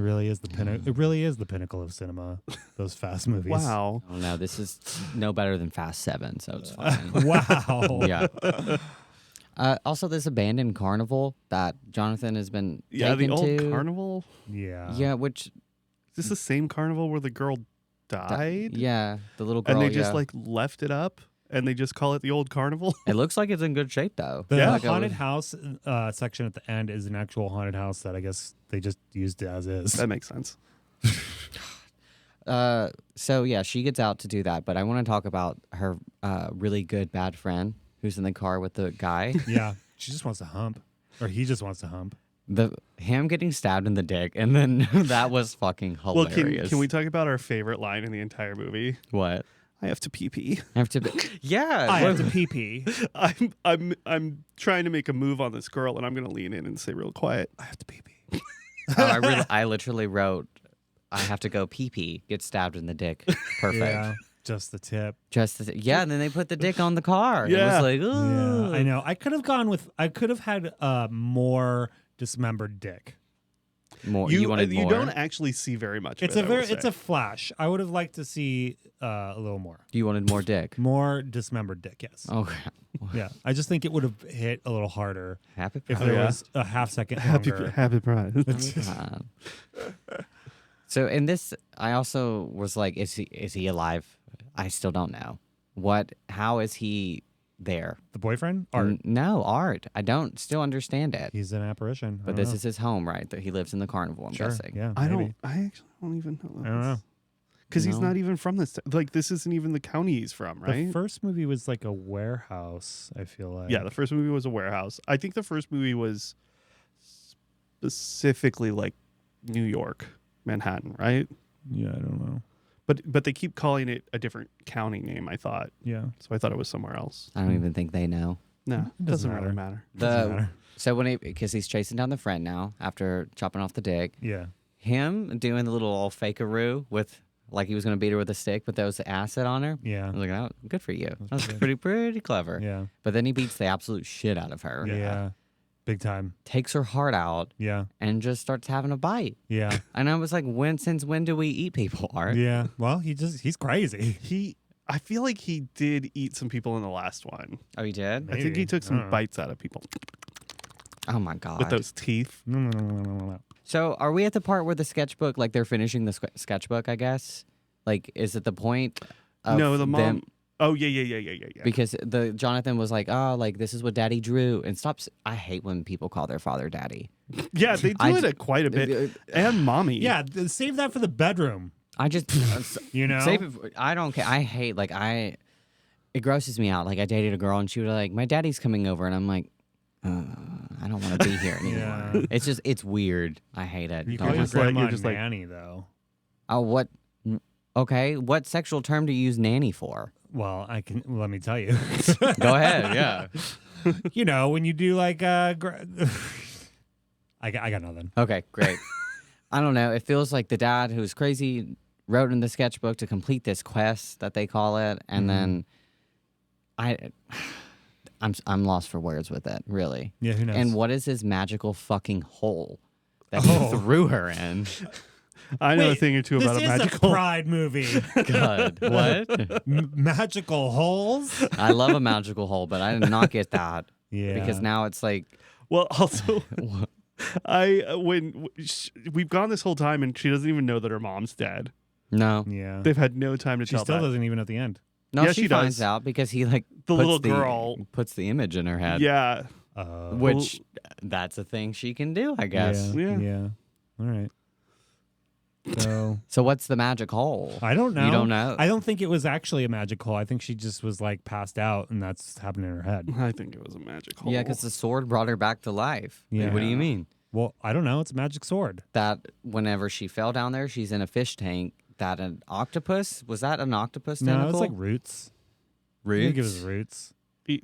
really is the pinnacle. It really is the pinnacle of cinema. Those Fast movies. Wow. Oh no, this is no better than Fast 7, so it's fine. Wow. Yeah. Also, this abandoned carnival that Jonathan has been Yeah, taken the old to. carnival. Yeah. Yeah, which Is this the same carnival where the girl died? yeah, the little girl. And they just yeah. like left it up and they just call it the old carnival? It looks like it's in good shape though. The Yeah. haunted house section at the end is an actual haunted house that I guess they just used it as is. That makes sense. So yeah, she gets out to do that, but I want to talk about her really good bad friend who's in the car with the guy. Yeah. She just wants to hump. Or he just wants to hump. Him getting stabbed in the dick, and then that was fucking hilarious. Well, can we talk about our favorite line in the entire movie? What? I have to pee pee. I have to be, yeah. I have to pee pee. I'm trying to make a move on this girl and I'm gonna lean in and say real quiet, I have to pee pee. I literally wrote, I have to go pee pee, get stabbed in the dick. Perfect. Yeah. Just the tip. Yeah, and then they put the dick on the car. Yeah. It was like, ooh. Yeah. I know. I could have had more dismembered dick. More, You wanted more? don't actually see very much It's of it. it's a flash. I would have liked to see a little more. You wanted more dick. More dismembered dick, yes. Oh, crap. Yeah. I just think it would have hit a little harder Happy if Pride. there was a half second longer. happy pride. God. So in this, I also was like, is he alive? I still don't know. How is he there? The boyfriend? Art. No, Art. I don't still understand it. He's an apparition. But this is his home, right? That he lives in the carnival, I'm sure. guessing. Yeah. I maybe. actually don't even know. I don't know. Because he's No. not even from this. Like, this isn't even the county he's from, right? The first movie was like a warehouse, I feel like. Yeah, the first movie was a warehouse. I think the first movie was specifically like New York, Manhattan, right? Yeah, I don't know. But they keep calling it a different county name, I thought. Yeah. So I thought it was somewhere else. I don't even think they know. No, It it doesn't really matter. Doesn't matter. So because he's chasing down the friend now after chopping off the dick, Yeah. him doing the little old fakearoo with like he was gonna beat her with a stick, but there was acid on her. Yeah. I was like, oh, good for you. That's good. pretty clever. Yeah. But then he beats the absolute shit out of her. Yeah. Big time. Takes her heart out Yeah. and just starts having a bite. Yeah. And I was like, since when do we eat people, Art? Yeah. Well, he's crazy. I feel like he did eat some people in the last one. Oh, he did? Maybe. I think he took I some don't know. bites out of people Oh my God. with those teeth. No. So are we at the part where the sketchbook, like they're finishing the sketchbook, I guess? Like, is it the point of No, the mom. them? Oh yeah. Because the Jonathan was like, oh, like this is what daddy drew. And I hate when people call their father daddy. Yeah, they do it quite a bit. And mommy. Yeah, save that for the bedroom. I just, You know? save it I don't care. I hate, like, it grosses me out. Like, I dated a girl and she was like, my daddy's coming over. And I'm like, I don't want to be here anymore. Yeah. It's weird. I hate it. You Don't call your want- grandma you're just like- nanny, though. Oh, what? Okay, what sexual term do you use nanny for? Well, let me tell you. Go ahead, yeah. You know, when you do like I got nothing. Okay, great. I don't know. It feels like the dad who's crazy wrote in the sketchbook to complete this quest that they call it, and then I'm lost for words with it, really. Yeah, who knows? And what is this magical fucking hole that Oh. he threw her in? I know a Wait, thing or two about a this is magical. a Pride movie. God, what? Magical holes. I love a magical hole, but I did not get that. Yeah. Because now it's like, Well, also, we've gone this whole time and she doesn't even know that her mom's dead. no. Yeah. They've had no time to She tell still that. doesn't even at the end. No, Yeah, she she finds does. out because he like The puts little girl. puts the image in her head. Yeah. Which that's a thing she can do, I guess. Yeah. Yeah. Yeah. All right. So So what's the magic hole? I don't know. You don't know? I don't think it was actually a magic hole. I think she just was like passed out, and that's happened in her head. I think it was a magic hole. Yeah, because the sword brought her back to life. Like, Yeah. what do you mean? Well, I don't know. It's a magic sword. That whenever she fell down there, she's in a fish tank. That an octopus? Was that an octopus No, tentacle? it's like roots. I think it was roots.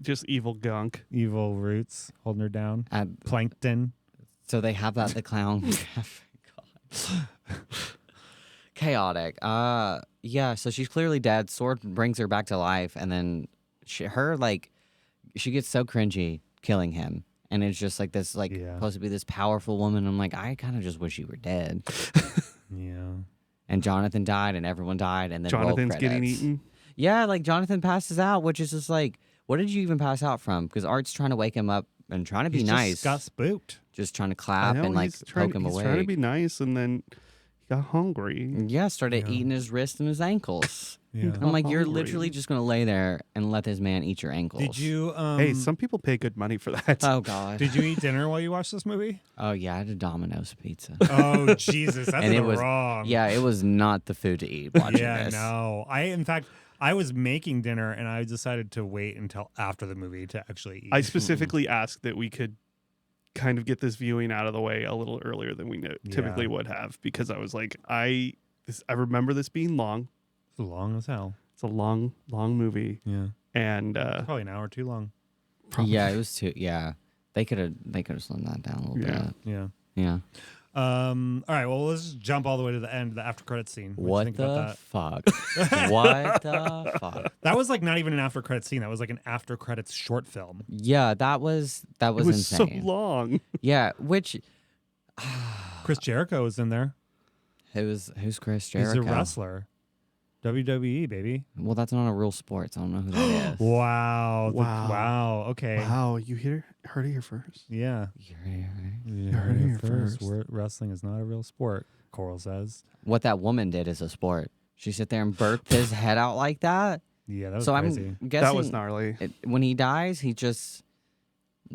Just evil gunk. Evil roots holding her down. Plankton. So they have that at the clown cafe. God. Chaotic. Yeah, so she's clearly dead. Sword brings her back to life, and then she gets so cringy killing him. And it's just like this, like, Yeah. supposed to be this powerful woman. I'm like, I kind of just wish you were dead. Yeah. And Jonathan died, and everyone died, and then roll Jonathan's getting credits. eaten. Yeah, like Jonathan passes out, which is just like, what did you even pass out from? Because Art's trying to wake him up and trying to be He's nice, just got spooked. just trying to I clap know, and like he's trying, poke him he's away. trying to be nice, and then he got hungry. Yeah, started Yeah. eating his wrist and his ankles. Yeah. I'm like, you're Hungry. literally just gonna lay there and let this man eat your ankles. Did you? Hey, some people pay good money for that. Oh God. Did you eat dinner while you watched this movie? Oh yeah, I had a Domino's pizza. Oh Jesus, that's And it the was- wrong. Yeah, it was not the food to eat watching Yeah, this. no. In fact, I was making dinner and I decided to wait until after the movie to actually eat. I specifically asked that we could kind of get this viewing out of the way a little earlier than we typically would have, because I was like, I remember this being long. It's long as hell. It's a long movie, Yeah. and Probably an hour too long. Yeah, it was too. Yeah, they could have slimmed that down a little Yeah. bit. Yeah. Yeah. All right, well, let's just jump all the way to the end, the after credits scene. What do you think What about the that? fuck? What the fuck? That was like not even an after credits scene. That was like an after credits short film. Yeah, that was it was insane. so long. Yeah, which Chris Jericho was in there. who's Chris Jericho? He's a wrestler. WWE, baby. Well, that's not a real sport, so I don't know who that is. Wow. Wow. Wow. Okay. Wow, you heard it here first. Yeah. You're You heard it here first. Wrestling is not a real sport, Coral says. What that woman did is a sport. She sit there and burped his head out like that. Yeah, that was So crazy. I'm guessing That was gnarly. when he dies, he just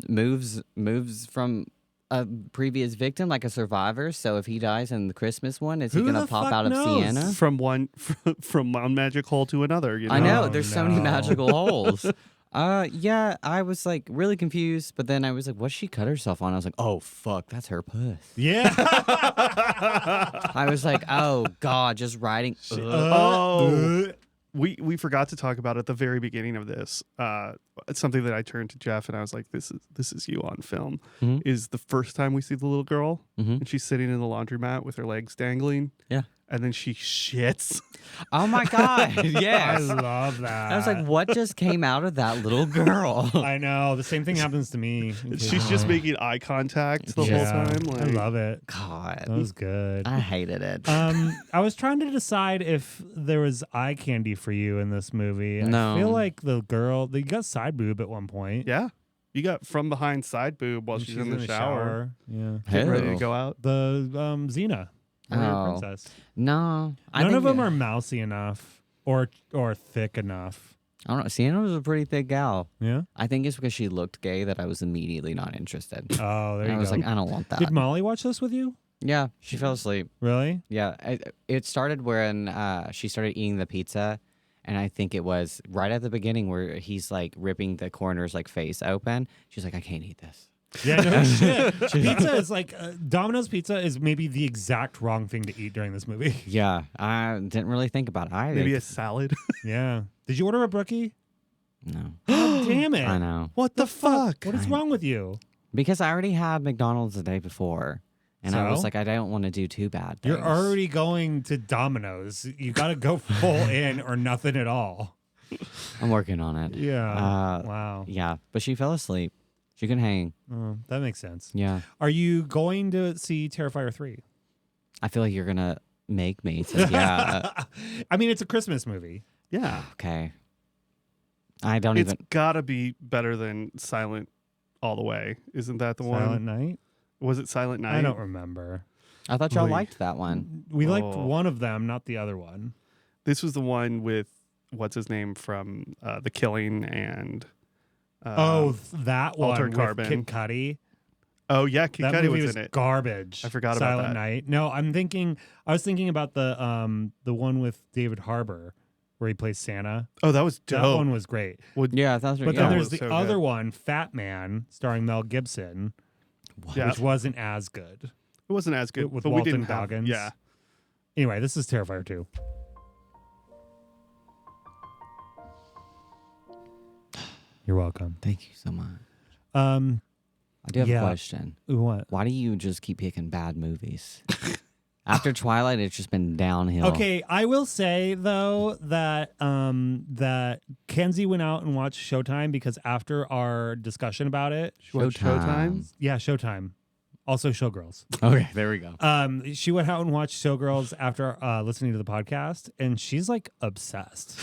moves from a previous victim, like a survivor. So if he dies in the Christmas one, is he Who gonna the pop fuck out of knows? Sienna? From one magic hole to another. You know? I know. Oh, There's so many no. magical holes. Yeah, I was like really confused, but then I was like, "What's she cut herself on?" I was like, "Oh fuck, that's her puss." Yeah. I was like, "Oh god, just riding." Oh. We forgot to talk about at the very beginning of this. It's something that I turned to Jeff and I was like, "This is you on film." Mhm. Is the first time we see the little girl Mhm. and she's sitting in the laundromat with her legs dangling. Yeah. and then she shits. Oh my God. I Yes. love that. I was like, what just came out of that little girl? I know. The same thing happens to me. She's just making eye contact the whole time. I love it. God. That was good. I hated it. I was trying to decide if there was eye candy for you in this movie. No. I feel like the girl, you got side boob at one point. Yeah. You got from behind side boob while she's in the shower. Yeah. Getting ready to Who? go out. The Xena, Warrior Oh. Princess. No. None of them are mousy enough or thick enough. I don't know. Sienna was a pretty thick gal. Yeah. I think it's because she looked gay that I was immediately not interested. Oh, there you I go. was like, I don't want that. Did Molly watch this with you? Yeah, she fell asleep. Really? Yeah, it started when she started eating the pizza, and I think it was right at the beginning where he's like ripping the coroner's like face open. She's like, I can't eat this. Yeah, no shit. Pizza is like Domino's pizza is maybe the exact wrong thing to eat during this movie. Yeah, I didn't really think about it. Maybe a salad. Yeah. Did you order a brookie? No. God damn it. I know. What the fuck? What is wrong with you? Because I already had McDonald's the day before, and I was So? like, I don't want to do too bad. You're things. already going to Domino's. You got to go full in or nothing at all. I'm working on it. Yeah. Uh, Wow. Yeah, but she fell asleep. She can hang. Oh, that makes sense. Yeah. Are you going to see Terrifier 3? I feel like you're gonna make me. So yeah. I mean, it's a Christmas movie. Yeah. Okay. I don't It's even. gotta be better than Silent All the Way. Isn't that the one? Silent Night? Was it Silent Night? I don't remember. I thought y'all Oy. liked that one. We liked Oh. one of them, not the other one. This was the one with what's his name from The Killing and. That one Altered with Carbon. Kid Cudi. Oh yeah, Kid That Cudi movie was was in it. garbage. I forgot about Silent that. Night. No, I was thinking about the one with David Harbour where he plays Santa. Oh, that was That dope. one was great. Yeah, that's But Yeah, then it there's was the so other good. one, Fat Man, starring Mel Gibson, Yeah. which wasn't as good. It wasn't as good, With but we Walton didn't have. Goggins. Yeah, Anyway, this is Terrifier 2. You're welcome. Thank you so much. I I do have Yeah. a question. what? Why do you just keep picking bad movies? After Twilight, it's just been downhill. Okay, I will say though that that Kenzie went out and watched Showtime because after our discussion about it, Showtime. yeah, Showtime, also Showgirls. Okay, there we go. She went out and watched Showgirls after listening to the podcast, and she's like obsessed.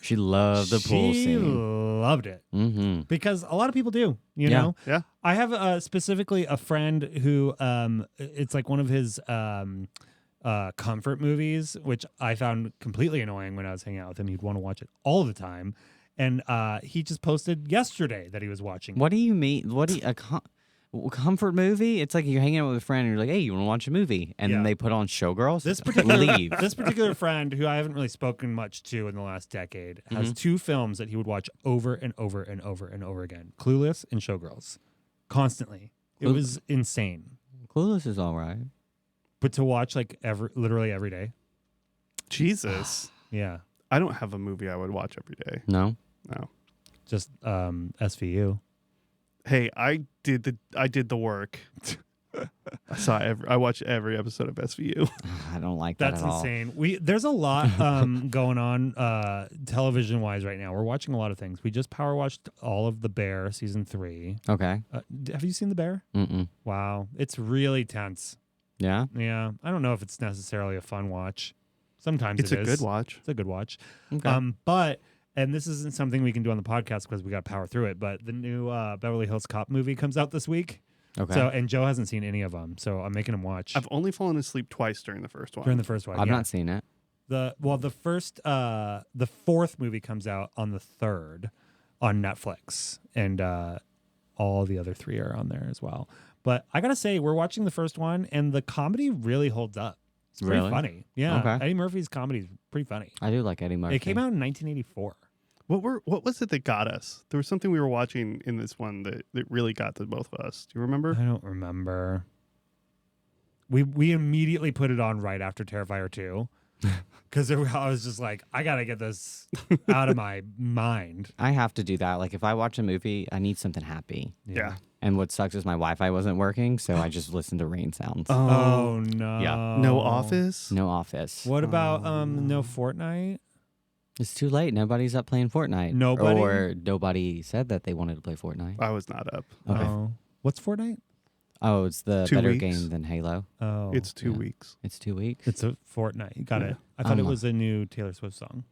She loved the pool She scene. loved it Mm-hmm. because a lot of people do. You Yeah. know, Yeah. I have specifically a friend who it's like one of his comfort movies, which I found completely annoying when I was hanging out with him. He'd want to watch it all the time, and he just posted yesterday that he was watching. What do you mean? What do you, comfort movie? It's like you're hanging out with a friend and you're like, hey, you want to watch a movie? And then Yeah. they put on Showgirls? This particular Leave. this particular friend, who I haven't really spoken much to in the last decade, has Mm-hmm. two films that he would watch over and over and over and over again: Clueless and Showgirls, constantly. It was insane. Clueless is all right. But to watch like literally every day, Jesus, yeah, I don't have a movie I would watch every day. No? No. just SVU. Hey, I did the work. I watched every episode of SVU. I don't like that That's at all. insane. There's a lot going on television wise right now. We're watching a lot of things. We just power watched all of The Bear season 3. Okay. Have you seen The Bear? Mm-mm. Wow, it's really tense. Yeah? Yeah, I don't know if it's necessarily a fun watch. Sometimes It's it a is. good watch. It's a good watch. Okay. But and this isn't something we can do on the podcast because we got to power through it. But the new Beverly Hills Cop movie comes out this week. Okay. So and Joe hasn't seen any of them, so I'm making him watch I've only fallen asleep twice during the first one. during the first one. I've yeah. not seen it. The fourth movie comes out on the 3rd on Netflix, and all the other 3 are on there as well. But I gotta say, we're watching the first one, and the comedy really holds up. It's pretty Really? funny. Yeah, Okay. Eddie Murphy's comedy is pretty funny. I do like Eddie Murphy. It came out in 1984. What was it that got us? There was something we were watching in this one that really got the both of us. Do you remember? I don't remember. We immediately put it on right after Terrifier 2. because I was just like, I gotta get this out of my mind. I have to do that. Like if I watch a movie, I need something happy. Yeah. And what sucks is my Wi-Fi wasn't working, so I just listened to rain sounds. Oh no. Yeah. No Office? No Office. What about no Fortnite? It's too late. Nobody's up playing Fortnite. Nobody? Or nobody said that they wanted to play Fortnite. I was not up. Okay. Oh. What's Fortnite? Oh, it's the 2 better weeks. game than Halo. Oh. It's 2 yeah. weeks. It's 2 weeks. It's a Fortnite. Got Yeah. it. I thought it Um, was a new Taylor Swift song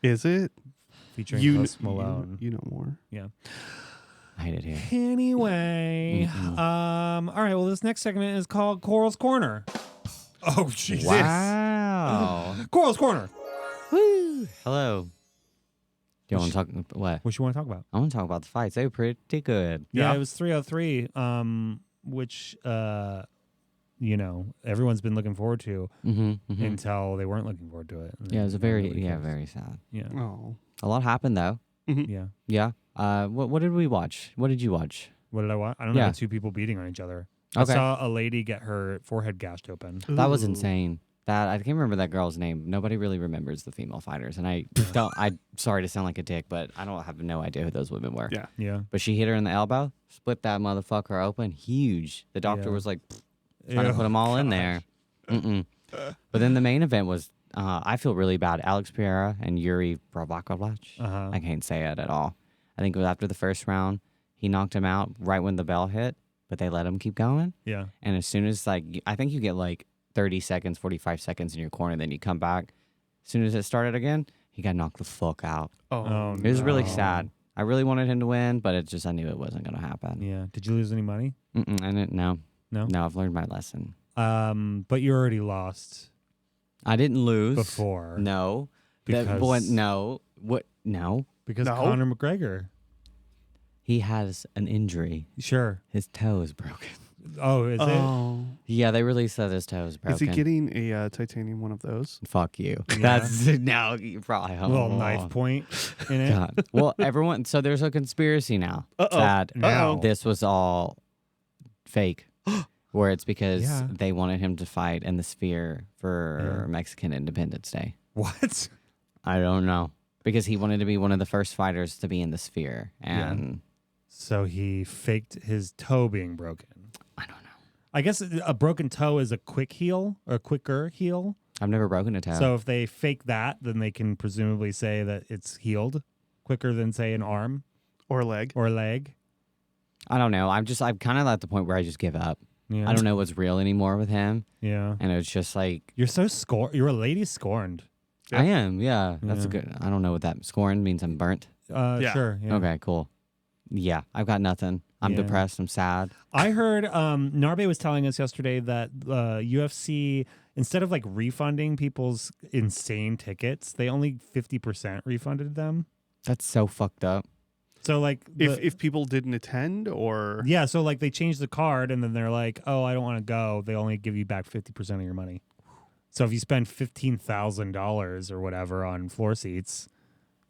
Is it? featuring Post Malone. You know more. Yeah. I hate it here. Anyway, Mm-mm. all right. Well, this next segment is called Coral's Corner. Oh Jesus! Wow. Coral's Corner. Woo. Hello. Do you want to talk? What? What you want to talk about? I want to talk about the fights. They were pretty good. Yeah, Yeah. it was 303. Which everyone's been looking forward to Mm-hmm, until they weren't looking forward to it. And Yeah, it was a then very nobody cares. very sad. Yeah. Oh. A lot happened though. Yeah. Yeah. What did we watch? What did you watch? What did I watch? I don't know. Yeah. 2 people beating on each other. Okay. I saw a lady get her forehead gashed open. That was Ooh. insane. That I can't remember that girl's name. Nobody really remembers the female fighters, and I don't. I'm sorry to sound like a dick, but I don't have no idea who those women were. Yeah. Yeah. But she hit her in the elbow, split that motherfucker open, huge. The doctor Yeah. was like trying to Ew, put them all in gosh. there. Mm-mm. But then the main event was, I feel really bad. Alex Pereira and Yuri Provakovich. Uh-huh. I can't say it at all. I think it was after the first round. He knocked him out right when the bell hit, but they let him keep going. Yeah. And as soon as I think you get like 30 seconds, 45 seconds in your corner, then you come back. As soon as it started again, he got knocked the fuck out. Oh. It was really no. sad. I really wanted him to win, but I knew it wasn't going to happen. Yeah. Did you lose any money? Mm-mm, I didn't. No, No? I've learned my lesson. But you already lost I didn't lose before. No, Because- no, what? No, Because No? Conor McGregor. he has an injury. Sure. His toe is broken. Oh, is it? Oh. Yeah, they released that his toe is broken. Is he getting a titanium one of those? Fuck you. Yeah. That's no. You probably A little knife point in it. God. Well, everyone. So there's a conspiracy now Uh-oh. that Now. this was all fake, where it's because Yeah. they wanted him to fight in the Sphere for Yeah. Mexican Independence Day. What? I don't know, because he wanted to be one of the first fighters to be in the Sphere, and So he faked his toe being broken. I don't know. I guess a broken toe is a quick heal or a quicker heal. I've never broken a toe. So if they fake that, then they can presumably say that it's healed quicker than, say, an arm Or leg? or leg. I don't know. I'm kind of at the point where I just give up. Yeah. I don't know what's real anymore with him, Yeah. and it's just like You're so You're a lady scorned. Yeah. I am. Yeah, that's a Yeah. good. I don't know what that scoring means. I'm burnt. Yeah. Sure. Yeah. Okay, cool. Yeah, I've got nothing. I'm Yeah. depressed. I'm sad. I heard Narbe was telling us yesterday that UFC, instead of like refunding people's insane tickets, they only 50% refunded them. That's so fucked up. So like If people didn't attend or yeah, so like they changed the card and then they're like, oh, I don't want to go. They only give you back 50% of your money. So if you spend $15,000 or whatever on floor seats,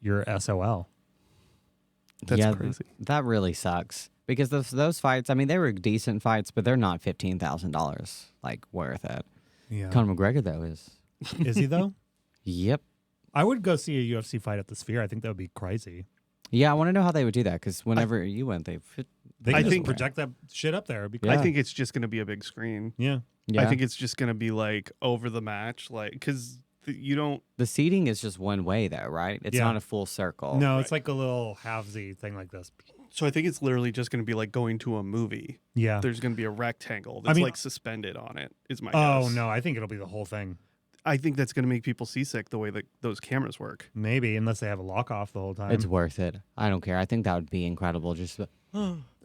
you're SOL. That's yeah, crazy. That really sucks because those fights. I mean, they were decent fights, but they're not $15,000 like worth it. Yeah. Conor McGregor though is. Is he though? Yep. I would go see a UFC fight at the Sphere. I think that would be crazy. Yeah, I want to know how they would do that because whenever you went, They I can just think- project that shit up there. It'd be Yeah. I think it's just going to be a big screen. yeah. Yeah, I think it's just going to be like over the match, like because you don't. the seating is just one way though, right? It's Yeah. not a full circle. No, right. it's like a little halvesy thing like this. So I think it's literally just going to be like going to a movie. Yeah. There's going to be a rectangle that's mean- like suspended on it. Is my Oh guess. no, I think it'll be the whole thing. I think that's going to make people seasick the way that those cameras work. Maybe, unless they have a lock off the whole time. It's worth it. I don't care. I think that would be incredible. Just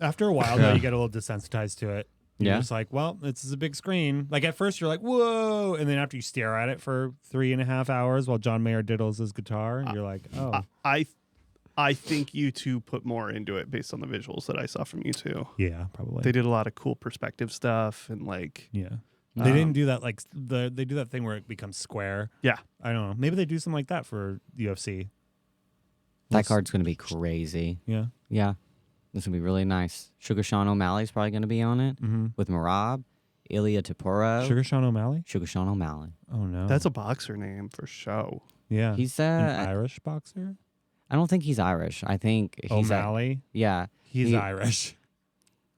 After a while, though, Yeah. you get a little desensitized to it. You're Yeah. just like, well, this is a big screen. Like at first, you're like, whoa, and then after you stare at it for 3.5 hours while John Mayer diddles his guitar, you're like, oh, I think you two put more into it based on the visuals that I saw from you two. yeah, probably. They did a lot of cool perspective stuff and like Yeah. They didn't Um, do that like they do that thing where it becomes square. Yeah. I don't know. Maybe they do something like that for UFC. that card's gonna be crazy. Yeah. Yeah, this will be really nice. Sugar Sean O'Malley's probably gonna be on it Mm-hmm. with Marab. Ilya Taporo, Sugar Sean O'Malley? Sugar Sean O'Malley. Oh no. That's a boxer name for show. yeah. He's An Irish boxer? I don't think he's Irish. I think he's O'Malley? yeah. He's he- Irish.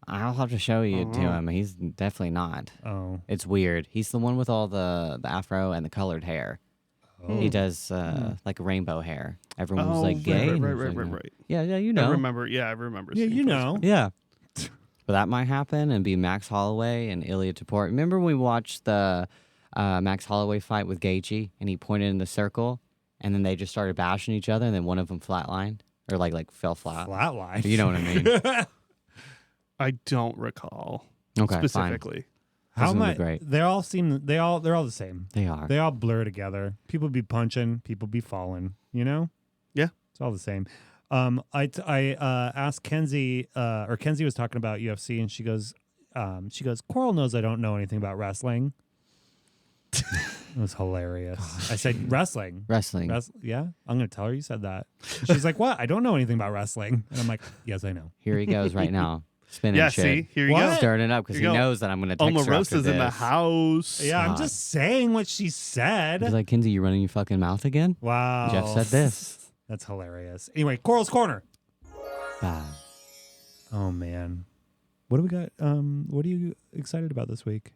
I'll have to show you to Oh. him. He's definitely not. Oh. It's weird. He's the one with all the afro and the colored hair. Oh. He does like rainbow hair. Everyone was like right, gay. and right, he was right, like, right, no. right. Yeah, you I know. remember. Yeah, I remember. Yeah, seeing you those. know. Yeah. But that might happen and be Max Holloway and Ilya Tapor. Remember when we watched the Max Holloway fight with Gaethje and he pointed in the circle and then they just started bashing each other and then one of them flatlined or like fell flat. Flatline. You know what I mean? I don't recall Okay, fine. specifically. How This is gonna much? be great. They're all the same. They are. They all blur together. People be punching. People be falling. You know. Yeah. It's all the same. I asked Kenzie, or Kenzie was talking about UFC, and she goes, Coral knows I don't know anything about wrestling. It was hilarious. I said wrestling. Wrestling. Yeah, I'm gonna tell her you said that. She's like, what? I don't know anything about wrestling. And I'm like, yes, I know. Here he goes right now. Spinning Yeah, shit. see, here you What? go. Stirring it up because Here he you go. knows that I'm going to text her after Omarosa's this. in the house. Yeah, I'm God. just saying what she said. He's like, Kinsey, you running your fucking mouth again? Wow. Jeff said this. That's hilarious. Anyway, Coral's Corner. Ah. Oh man, what do we got? What are you excited about this week?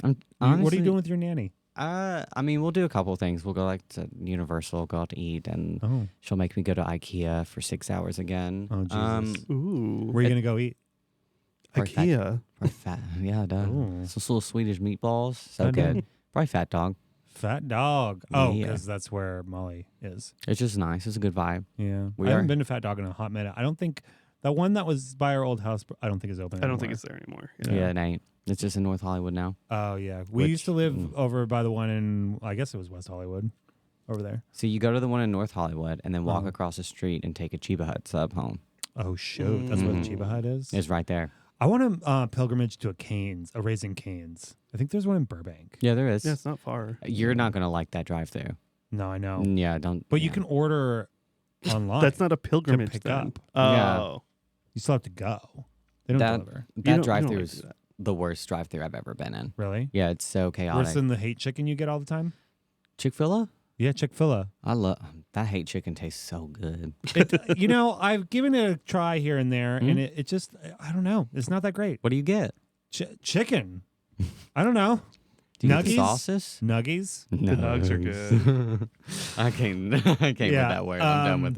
I'm, What are honestly, you doing with your nanny? I mean, we'll do a couple of things. We'll go like to Universal, go out to eat, and Oh, she'll make me go to IKEA for 6 hours again. Oh, Jesus. Ooh. where are you gonna go eat? Probably fat- IKEA. probably fat. Yeah, duh. Ooh. Some little Swedish meatballs. So I know. good. Probably Fat Dog. Fat Dog. Oh, Yeah. because that's where Molly is. It's just nice. It's a good vibe. Yeah, We I haven't are. been to Fat Dog in a hot minute. I don't think the one that was by our old house. I don't think is open. I don't think anymore. it's there anymore. Yeah, it ain't. It's just in North Hollywood now. Oh yeah, we Which- used to live mm. over by the one in. I guess it was West Hollywood, over there. So you go to the one in North Hollywood and then walk Oh. across the street and take a Chiba Hut sub home. Oh shoot, that's where the Mhm. Chiba Hut is. It's right there. I want a pilgrimage to a Raising Cane's. I think there's one in Burbank. Yeah, there is. Yeah, it's not far. You're not going to like that drive-through. No, I know. Yeah, don't. But you yeah. can order online. That's not a pilgrimage pick then. up. Oh. Yeah. You still have to go. They don't That- deliver. You That don't drive-through like is to do that. the worst drive-through I've ever been in. Really? Yeah, it's so Worse chaotic. than the hate chicken you get all the time? Chick-fil-A? Yeah, Chick-fil-A. I love that. Hate chicken tastes so good. You know, I've given it a try here and there, and Mhm. it just, I don't know. It's not that great. What do you get? Chicken. I don't know. Do you get the Nuggies? sauces? Nuggies. The nugs are good. I can't. I can't Yeah, with that word. I'm done with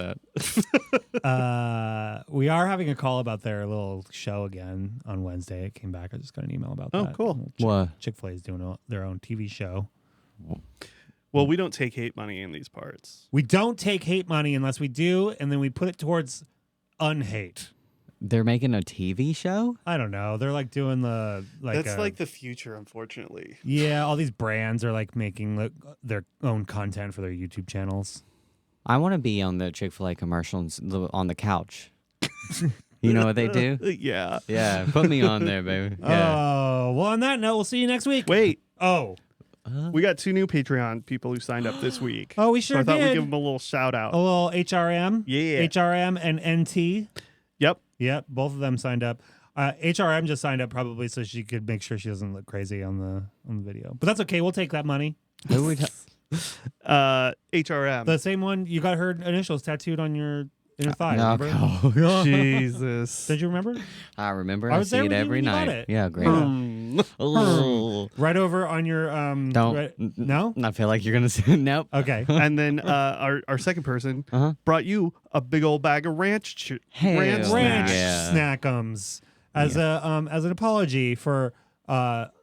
that. We are having a call about their little show again on Wednesday. It came back. I just got an email about Oh, that. cool. What? Chick-fil-A is doing their own TV show. Well, we don't take hate money in these parts. We don't take hate money unless we do, and then we put it towards unhate. They're making a TV show? I don't know. They're like doing the That's like the future, unfortunately. yeah. All these brands are like making their own content for their YouTube channels. I want to be on the Chick-fil-A commercials on the couch. You know what they do? Yeah. Yeah, put me on there, baby. Yeah. Oh well. On that note, we'll see you next week. Wait, Oh. we got 2 new Patreon people who signed up this week. Oh, we So sure I thought we'd did. give them a little shout out. A little HRM. Yeah. HRM and NT. Yep. Yep, both of them signed up. HRM just signed up probably so she could make sure she doesn't look crazy on the video. But that's okay. We'll take that money. Who we ta- HRM. The same one you got her initials tattooed on your inner thigh. No, Remember? Jesus. Did you remember? I remember. I I was see there it with you every when you got night. it. Yeah, great. Oh. Right over on your Don't. right- no? I feel like you're gonna say nope. Okay. And then our second person Uh-huh. brought you a big old bag of ranch Hell ranch Ranch yeah. snackums as as an apology for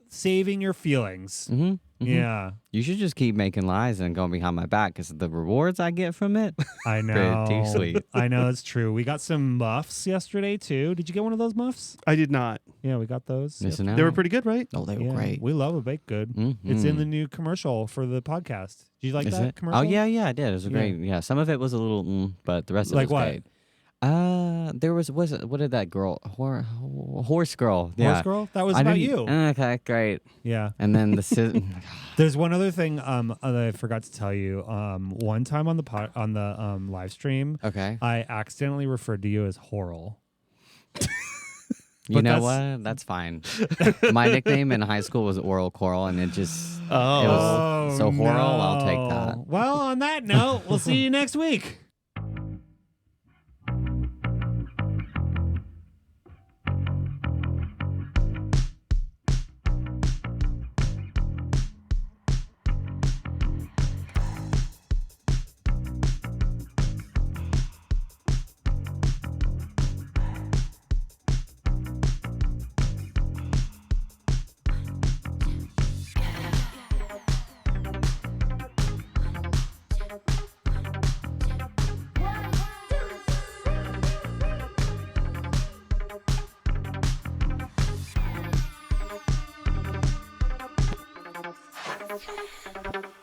saving your feelings. Mm-hmm. Yeah. You should just keep making lies and going behind my back because the rewards I get from it. I know. Pretty sweet. I know it's true. We got some muffs yesterday too. Did you get one of those muffs? I did not. Yeah, we got those. Missing out. They were pretty good, right? Oh, they were Yeah, great. we love a baked good. It's in the new commercial for the podcast. Did you like Is that it? commercial? Oh yeah, I did. It was a Yeah. great. Yeah, some of it was a little, but the rest of Like it was what? great. There was what did that girl horse girl? Yeah. Horse Girl? That was I about didn't- you. Okay, great. Yeah. And then the There's one other thing that I forgot to tell you. One time on the live stream, okay. I accidentally referred to you as Horrell. You But know that's- what? That's fine. My nickname in high school was Oral Coral, and it just it was so horrible. I'll take that. Well, on that note, we'll see you next week.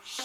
Shh.